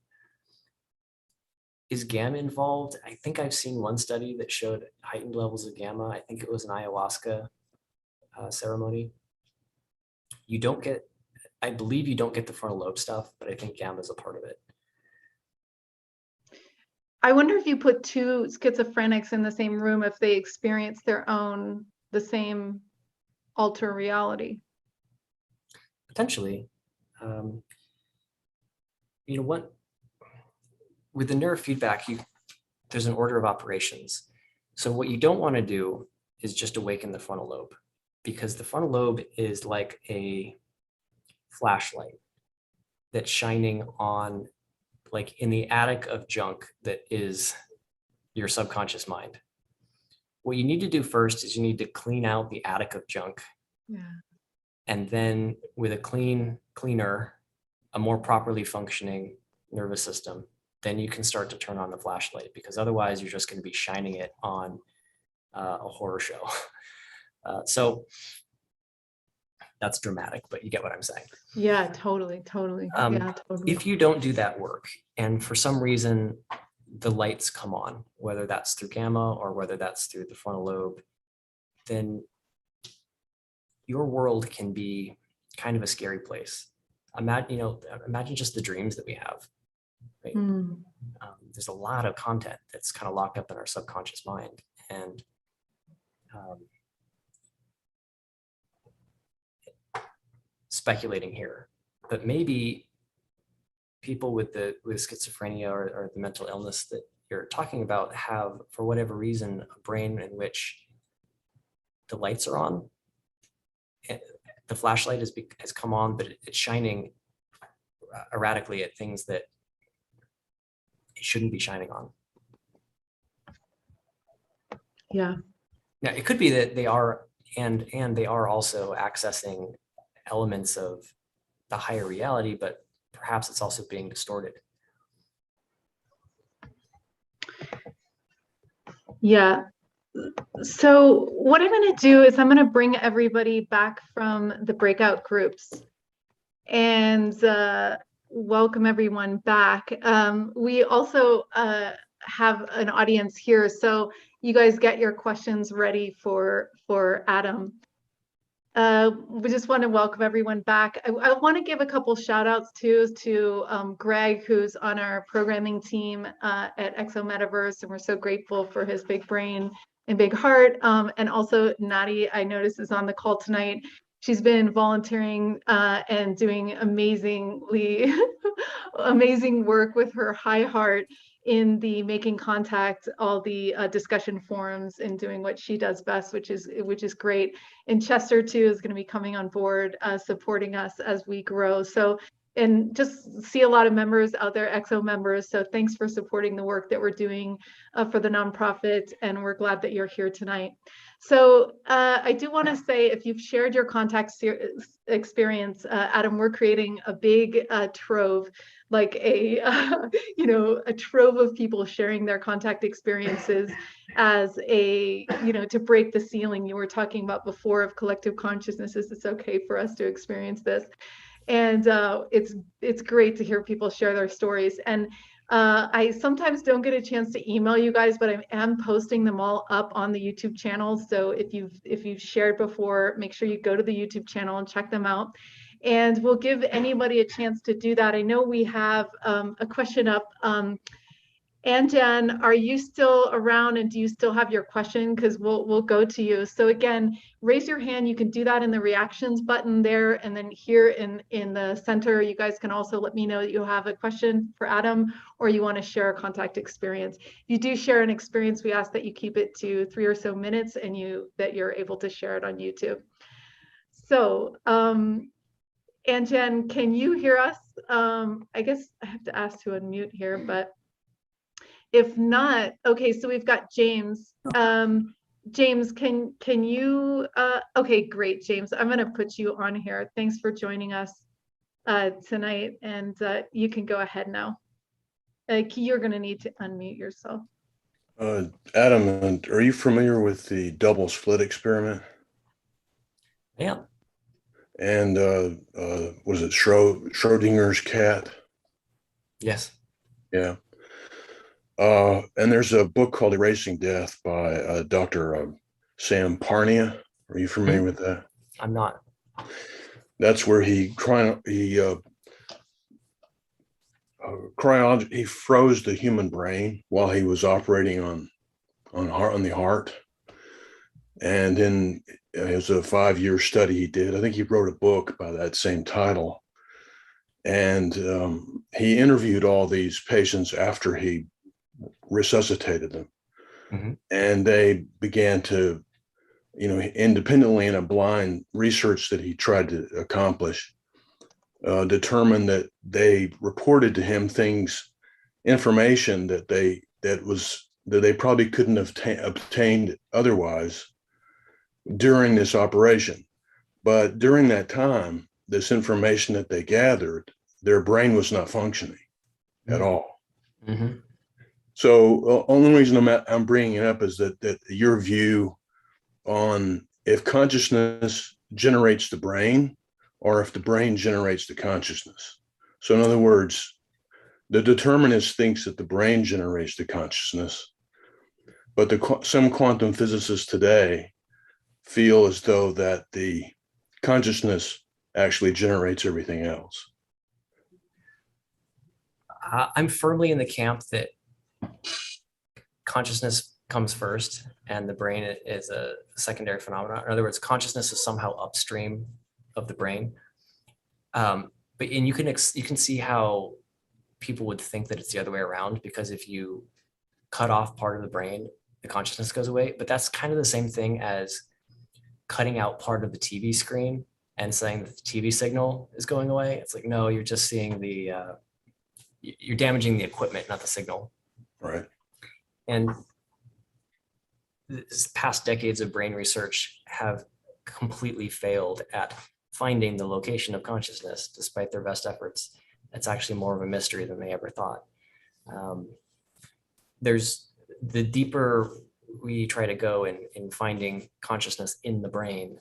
Is gamma involved? I think I've seen one study that showed heightened levels of gamma. I think it was an ayahuasca ceremony. I believe you don't get the frontal lobe stuff, but I think gamma is a part of it. I wonder if you put two schizophrenics in the same room, if they experience the same alter reality. Potentially. You know what? With the neurofeedback, there's an order of operations. So what you don't want to do is just awaken the frontal lobe, because the frontal lobe is like a flashlight that's shining on, like in the attic of junk that is your subconscious mind. What you need to do first is you need to clean out the attic of junk. Yeah. And then with a cleaner, a more properly functioning nervous system, then you can start to turn on the flashlight, because otherwise you're just going to be shining it on a horror show. So that's dramatic, but you get what I'm saying. Yeah, totally. Yeah, totally. If you don't do that work, and for some reason the lights come on, whether that's through gamma or whether that's through the frontal lobe, then your world can be kind of a scary place. Imagine just the dreams that we have. Right? There's a lot of content that's kind of locked up in our subconscious mind, and speculating here, but maybe people with schizophrenia or the mental illness that you're talking about have, for whatever reason, a brain in which the lights are on. The flashlight has come on, but it's shining erratically at things that it shouldn't be shining on. Yeah. Now, it could be that they are, and they are also accessing elements of the higher reality, but perhaps it's also being distorted. Yeah. So what I'm going to do is I'm going to bring everybody back from the breakout groups and welcome everyone back. We also have an audience here, so you guys get your questions ready for Adam. We just want to welcome everyone back. I want to give a couple shout outs too to Greg, who's on our programming team at Exo Metaverse, and we're so grateful for his big brain and big heart. And also Nadi, I noticed, is on the call tonight. She's been volunteering and doing amazing work with her high heart in the Making Contact, all the discussion forums, and doing what she does best, which is great. And Chester too is going to be coming on board, supporting us as we grow. So and just see a lot of members out there, EXO members. So thanks for supporting the work that we're doing for the nonprofit, and we're glad that you're here tonight. So I do want to say, if you've shared your contact experience, Adam, we're creating a big trove, like a a trove of people sharing their contact experiences as a to break the ceiling you were talking about before of collective consciousnesses. It's okay for us to experience this, and it's great to hear people share their stories. And I sometimes don't get a chance to email you guys, but I am posting them all up on the YouTube channel. So if you've shared before, make sure you go to the YouTube channel and check them out. And we'll give anybody a chance to do that. I know we have a question up. Anjan, are you still around, and do you still have your question? Because we'll go to you. So again, raise your hand. You can do that in the reactions button there, and then here in the center, you guys can also let me know that you have a question for Adam, or you want to share a contact experience. If you do share an experience, we ask that you keep it to 3 or so minutes, and that you're able to share it on YouTube. So Anjan, can you hear us? I guess I have to ask to unmute here, but if not, okay, so we've got James. James, can you, okay, great, James. I'm gonna put you on here. Thanks for joining us tonight, and you can go ahead now. You're gonna need to unmute yourself. Adam, are you familiar with the double slit experiment? Yeah. And was it Schrodinger's cat? Yes. Yeah. And there's a book called Erasing Death by Dr. Sam Parnia. Are you familiar with that? I'm not. That's where he froze the human brain while he was operating on the heart. And then it was a 5-year study he did. I think he wrote a book by that same title. And he interviewed all these patients after he resuscitated them. Mm-hmm. And they began to, independently in a blind research that he tried to accomplish, determine that they reported to him information that they probably couldn't have obtained otherwise during this operation. But during that time, this information that they gathered, their brain was not functioning at all. Mm-hmm. So the only reason I'm bringing it up is that your view on if consciousness generates the brain or if the brain generates the consciousness. So in other words, the determinist thinks that the brain generates the consciousness, but some quantum physicists today feel as though that the consciousness actually generates everything else. I'm firmly in the camp that consciousness comes first and the brain is a secondary phenomenon. In other words, consciousness is somehow upstream of the brain. But you can see how people would think that it's the other way around, because if you cut off part of the brain, the consciousness goes away. But that's kind of the same thing as cutting out part of the TV screen and saying that the TV signal is going away. It's like, no, you're just seeing you're damaging the equipment, not the signal. Right. And this past decades of brain research have completely failed at finding the location of consciousness, despite their best efforts. It's actually more of a mystery than they ever thought. There's the deeper we try to go in finding consciousness in the brain,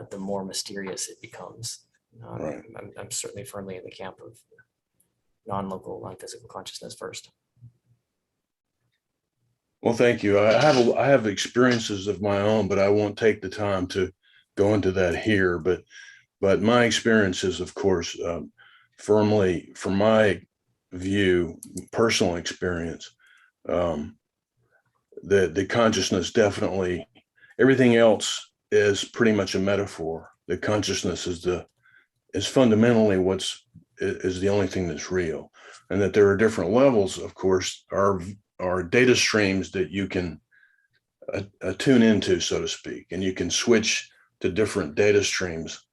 the more mysterious it becomes. Right. I'm certainly firmly in the camp of non-local, non-physical consciousness first. Well, thank you. I have experiences of my own, but I won't take the time to go into that here. But my experiences, of course, firmly, from my view, personal experience, the consciousness definitely, everything else is pretty much a metaphor. The consciousness is fundamentally is the only thing that's real, and that there are different levels, of course, are data streams that you can tune into, so to speak, and you can switch to different data streams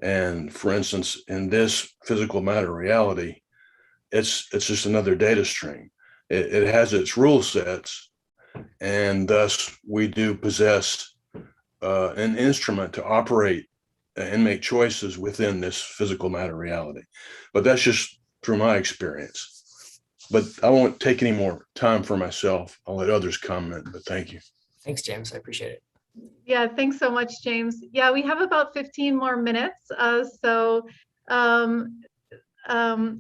And for instance, in this physical matter reality, it's just another data stream. It has its rule sets, and thus we do possess an instrument to operate and make choices within this physical matter reality. But that's just through my experience. But I won't take any more time for myself. I'll let others comment, but thank you. Thanks, James. I appreciate it. Yeah, thanks so much, James. Yeah, we have about 15 more minutes.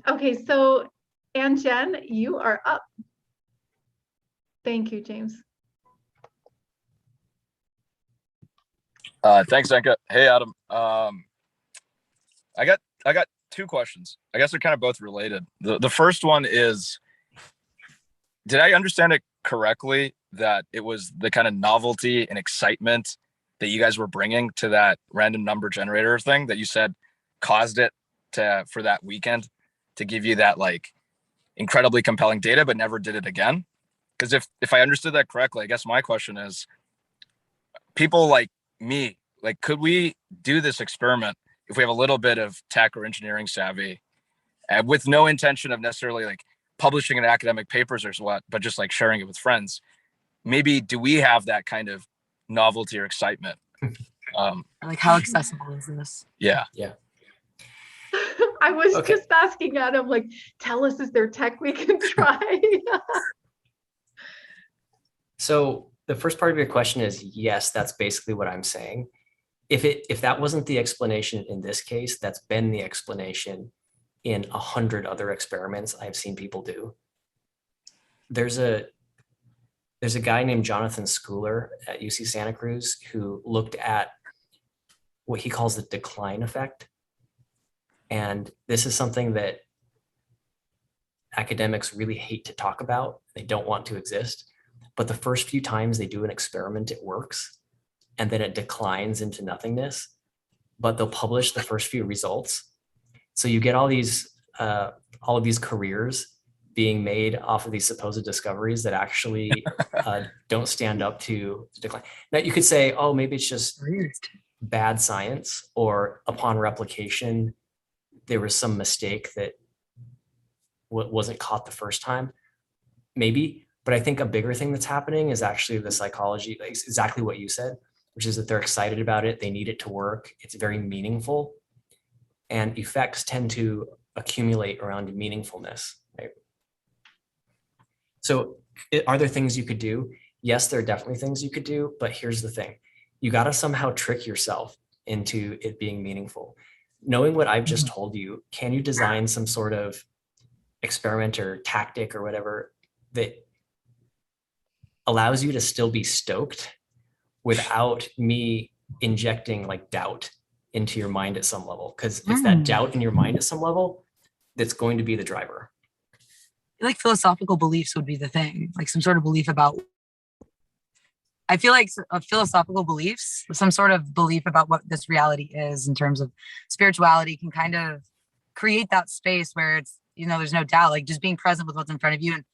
Okay, so Ann Jen, you are up. Thank you, James. Thanks, Zenka. Hey, Adam. I got two questions. I guess they're kind of both related. The first one is, did I understand it correctly that it was the kind of novelty and excitement that you guys were bringing to that random number generator thing that you said caused it for that weekend to give you that like incredibly compelling data, but never did it again? Because if I understood that correctly, I guess my question is, people like me, like, could we do this experiment if we have a little bit of tech or engineering savvy, with no intention of necessarily like publishing in academic papers or what, but just like sharing it with friends? Maybe do we have that kind of novelty or excitement? Like, how accessible is this? Yeah. I was Okay. just asking Adam, like, tell us, is there tech we can try? So the first part of your question is yes, that's basically what I'm saying. If that wasn't the explanation in this case, that's been the explanation in 100 other experiments I've seen people do. There's a guy named Jonathan Schooler at UC Santa Cruz who looked at what he calls the decline effect. And this is something that academics really hate to talk about. They don't want to exist. But the first few times they do an experiment, it works. And then it declines into nothingness. But they'll publish the first few results. So you get all of these careers being made off of these supposed discoveries that actually don't stand up to decline. Now you could say, oh, maybe it's just bad science, or upon replication, there was some mistake that wasn't caught the first time. Maybe, but I think a bigger thing that's happening is actually the psychology, like exactly what you said, which is that they're excited about it. They need it to work. It's very meaningful. And effects tend to accumulate around meaningfulness, right? So are there things you could do? Yes, there are definitely things you could do, but here's the thing. You got to somehow trick yourself into it being meaningful. Knowing what I've just told you, can you design some sort of experiment or tactic or whatever that allows you to still be stoked without me injecting like doubt into your mind at some level? Because it's that doubt in your mind at some level that's going to be the driver. Like philosophical beliefs would be the thing, like some sort of belief about, I feel like philosophical beliefs, some sort of belief about what this reality is in terms of spirituality, can kind of create that space where it's, there's no doubt, like just being present with what's in front of you and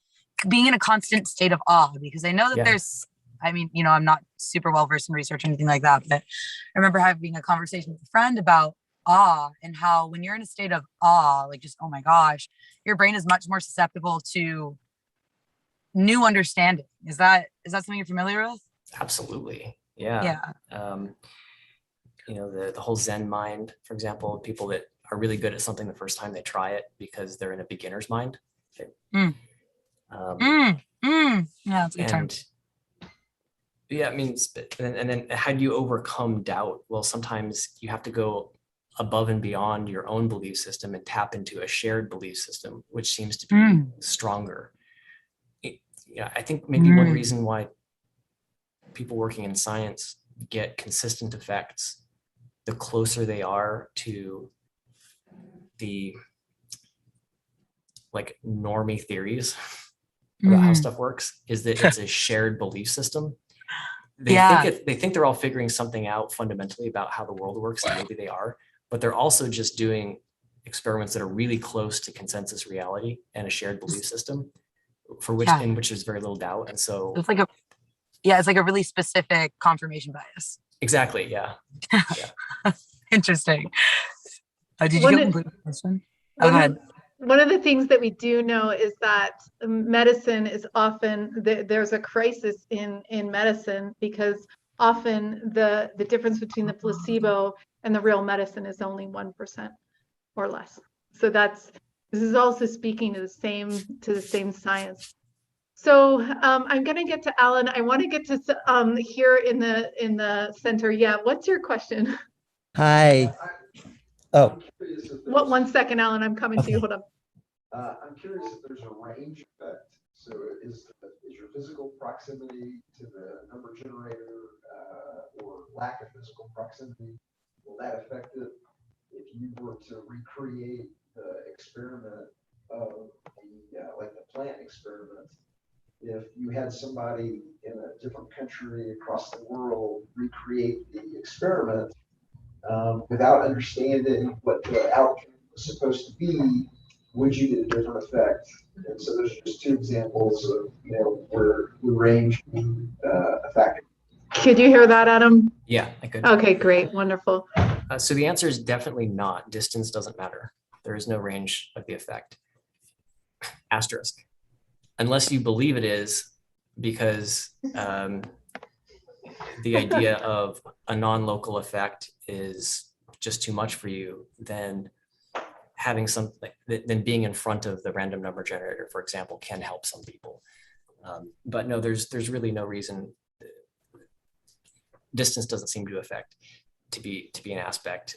being in a constant state of awe. Because I know that there's, I'm not super well versed in research or anything like that, but I remember having a conversation with a friend about awe and how when you're in a state of awe, like just, oh my gosh, your brain is much more susceptible to new understanding. Is that something you're familiar with? Absolutely. Yeah. The whole Zen mind, for example, people that are really good at something the first time they try it because they're in a beginner's mind. Yeah, that's a good term. Yeah, and then how do you overcome doubt? Well, sometimes you have to go above and beyond your own belief system and tap into a shared belief system, which seems to be stronger. I think maybe one reason why people working in science get consistent effects the closer they are to the like normie theories about how stuff works is that it's a shared belief system. They think they're all figuring something out fundamentally about how the world works, and maybe they are, but they're also just doing experiments that are really close to consensus reality and a shared belief system in which there's very little doubt. And so it's like a really specific confirmation bias. Exactly. Yeah. Interesting. Did you One get of- complete the question? one Go of- ahead. One of the things that we do know is that medicine is often, there's a crisis in medicine, because often the difference between the placebo and the real medicine is only 1% or less. So this is also speaking to the same science. So I'm going to get to Alan. I want to get to here in the center. Yeah, what's your question? Hi. Oh, What? 1 second, Alan. I'm coming to you. Okay. Hold on. I'm curious if there's a range effect. So is your physical proximity to the number generator or lack of physical proximity, will that affect it if you were to recreate the experiment of like the plant experiment? If you had somebody in a different country across the world recreate the experiment without understanding what the outcome was supposed to be, would you get a different effect? And so those are just two examples of where the range being a factor. Could you hear that, Adam? Yeah, I could. Okay, great, wonderful. So the answer is definitely not. Distance doesn't matter. There is no range of the effect. Asterisk. Unless you believe it is, because the idea of a non-local effect is just too much for you, then having something, then being in front of the random number generator, for example, can help some people. But no, there's really no reason. Distance doesn't seem to be an aspect.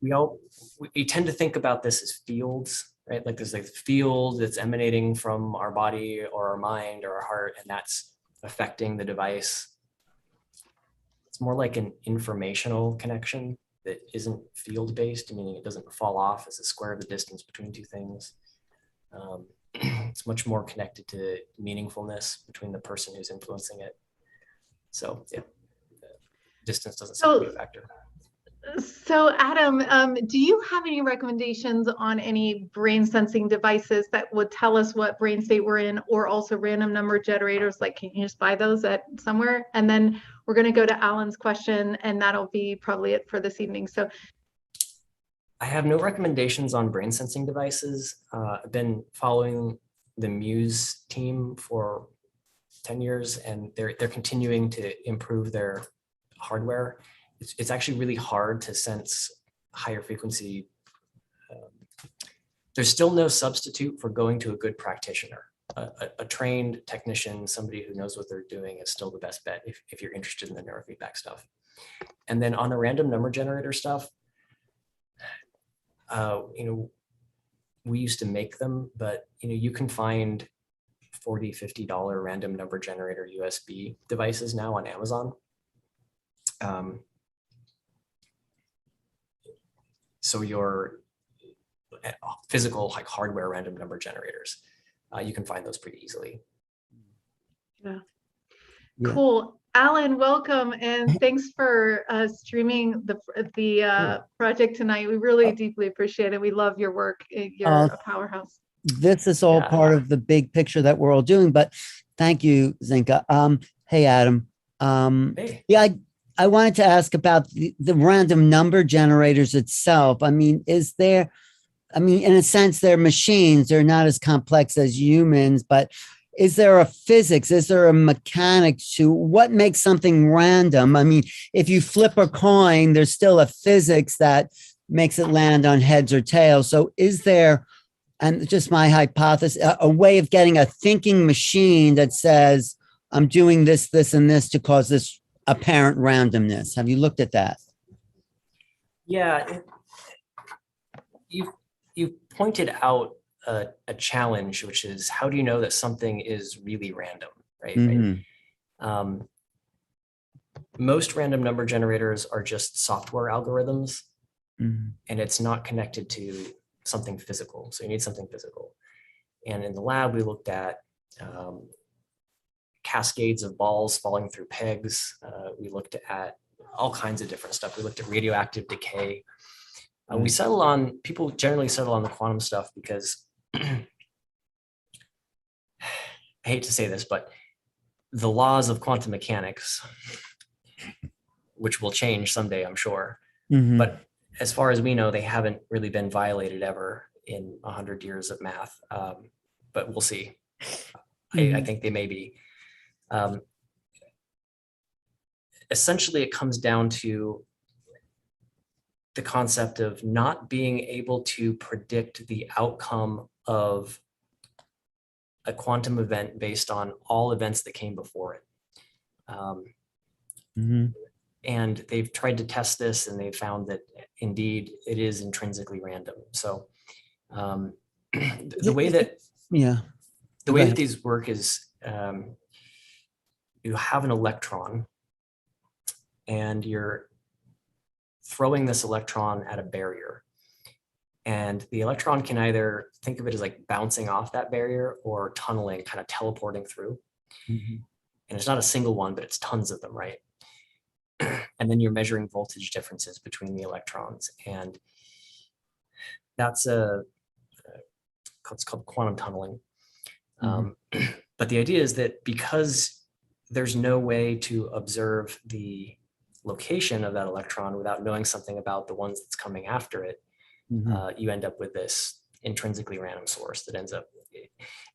We tend to think about this as fields, right? Like there's like a field that's emanating from our body or our mind or our heart, and that's affecting the device. It's more like an informational connection that isn't field-based, meaning it doesn't fall off as a square of the distance between two things. It's much more connected to meaningfulness between the person who's influencing it. So yeah, distance doesn't seem to be a factor. So Adam, do you have any recommendations on any brain sensing devices that would tell us what brain state we're in, or also random number generators? Like, can you just buy those at somewhere? And then we're going to go to Alan's question, and that'll be probably it for this evening. So I have no recommendations on brain sensing devices. I've been following the Muse team for 10 years, and they're continuing to improve their hardware. It's actually really hard to sense higher frequency. There's still no substitute for going to a good practitioner. A trained technician, somebody who knows what they're doing, is still the best bet if you're interested in the neurofeedback stuff. And then on the random number generator stuff, we used to make them, but you can find $40, $50 random number generator USB devices now on Amazon. So your physical, like hardware random number generators, you can find those pretty easily. yeah. Yeah. Cool. Alan, welcome, and thanks for streaming the project tonight. We really deeply appreciate it. We love your work. You're a powerhouse. this is all part of the big picture that we're all doing, but thank you, Zenka. Hey, Adam. Hey. Yeah, I wanted to ask about the random number generators itself. I mean, in a sense, they're machines. They're not as complex as humans, but is there a physics? Is there a mechanic to what makes something random? I mean, if you flip a coin, there's still a physics that makes it land on heads or tails. So is there, and just my hypothesis, a way of getting a thinking machine that says, I'm doing this, this, and this to cause this apparent randomness? Have you looked at that? Yeah, you pointed out a challenge, which is how do you know that something is really random, right? Mm-hmm. Most random number generators are just software algorithms, Mm-hmm. and it's not connected to something physical. So you need something physical. And in the lab, we looked at cascades of balls falling through pegs. We looked at all kinds of different stuff. We looked at radioactive decay. We settled on, people generally settle on the quantum stuff because I hate to say this, but the laws of quantum mechanics, which will change someday, I'm sure, Mm-hmm. but as far as we know, they haven't really been violated ever in 100 years of math, but we'll see. I think they may be. Essentially, it comes down to the concept of not being able to predict the outcome of a quantum event based on all events that came before it. And they've tried to test this, and they've found that indeed it is intrinsically random. So the way that the way that these work is you have an electron, and you're throwing this electron at a barrier. And the electron can either think of it as like bouncing off that barrier or tunneling, kind of teleporting through. And it's not a single one, but it's tons of them, right? And then you're measuring voltage differences between the electrons. And that's it's called quantum tunneling. But the idea is that because there's no way to observe the location of that electron without knowing something about the ones that's coming after it, you end up with this intrinsically random source that ends up.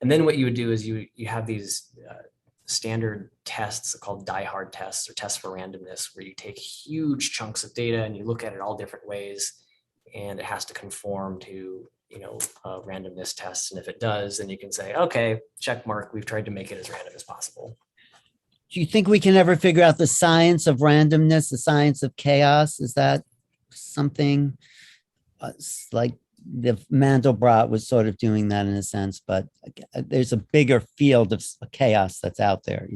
And then what you would do is you have these standard tests called die-hard tests, or tests for randomness, where you take huge chunks of data and you look at it all different ways, and it has to conform to randomness tests. And if it does, then you can say, okay, check mark, we've tried to make it as random as possible. Do you think we can ever figure out the science of randomness, the science of chaos? Is that something like the Mandelbrot was sort of doing that in a sense, but there's a bigger field of chaos that's out there.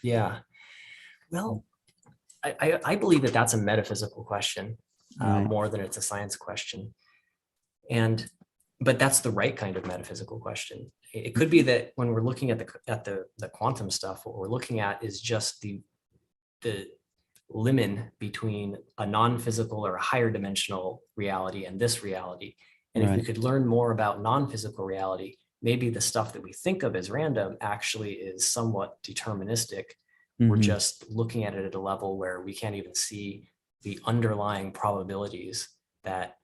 Yeah. Well, I believe that that's a metaphysical question more than it's a science question. But that's the right kind of metaphysical question. It could be that when we're looking at the quantum stuff, what we're looking at is just the limit between a non-physical or a higher dimensional reality and this reality. And if we could learn more about non-physical reality, maybe the stuff that we think of as random actually is somewhat deterministic. We're just looking at it at a level where we can't even see the underlying probabilities that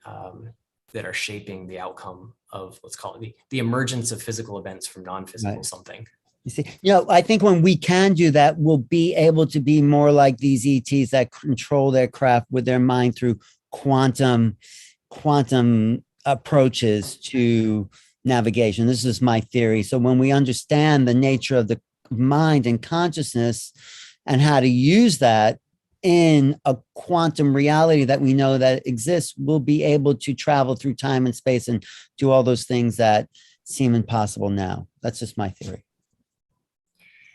that are shaping the outcome of, let's call it the emergence of physical events from non-physical something. You see, I think when we can do that, we'll be able to be more like these ETs that control their craft with their mind through quantum approaches to navigation. This is my theory. So when we understand the nature of the mind and consciousness and how to use that in a quantum reality that we know that exists, we'll be able to travel through time and space and do all those things that seem impossible now. That's just my theory.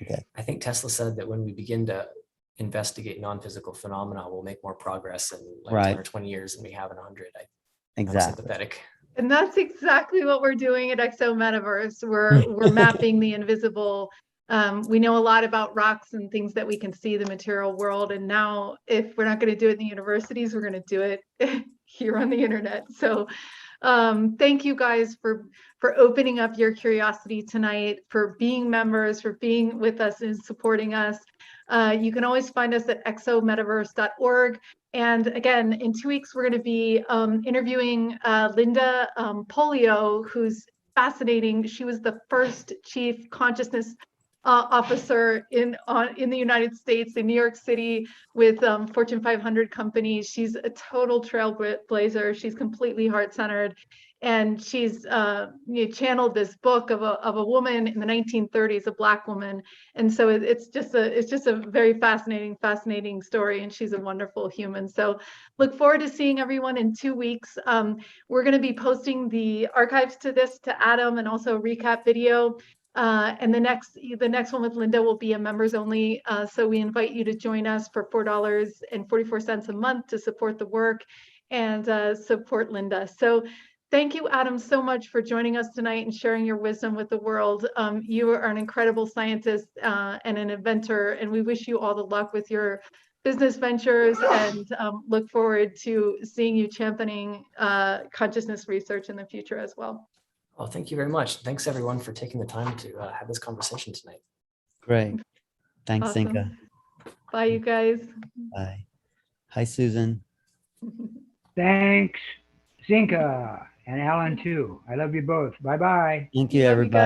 Okay. I think Tesla said that when we begin to investigate non-physical phenomena, we'll make more progress in like 10 or 20 years than we have in 100. I'm sympathetic. And that's exactly what we're doing at Exo Metaverse. We're mapping the invisible. We know a lot about rocks and things that we can see the material world. And now if we're not going to do it in the universities, we're going to do it here on the internet. So thank you guys for opening up your curiosity tonight, for being members, for being with us and supporting us. You can always find us at exometaverse.org. And again, in 2 weeks, we're going to be interviewing Linda Polio, who's fascinating. She was the first chief consciousness officer in the United States, in New York City, with Fortune 500 companies. She's a total trailblazer. She's completely heart-centered, and she's channeled this book of a woman in the 1930s, a Black woman. And so it's just a very fascinating story, and she's a wonderful human. So look forward to seeing everyone in 2 weeks. We're going to be posting the archives to this to Adam, and also a recap video. And the next one with Linda will be a members only. So we invite you to join us for $4.44 a month to support the work and support Linda. So thank you, Adam, so much for joining us tonight and sharing your wisdom with the world. You are an incredible scientist and an inventor, and we wish you all the luck with your business ventures, and look forward to seeing you championing consciousness research in the future as well. Well, thank you very much. Thanks everyone for taking the time to have this conversation tonight. Great. Thanks, Awesome. Zenka. Bye, you guys. Bye. Hi, Susan. Thanks, Zinka and Alan too. I love you both. Bye bye. Thank you, Love you everybody. guys.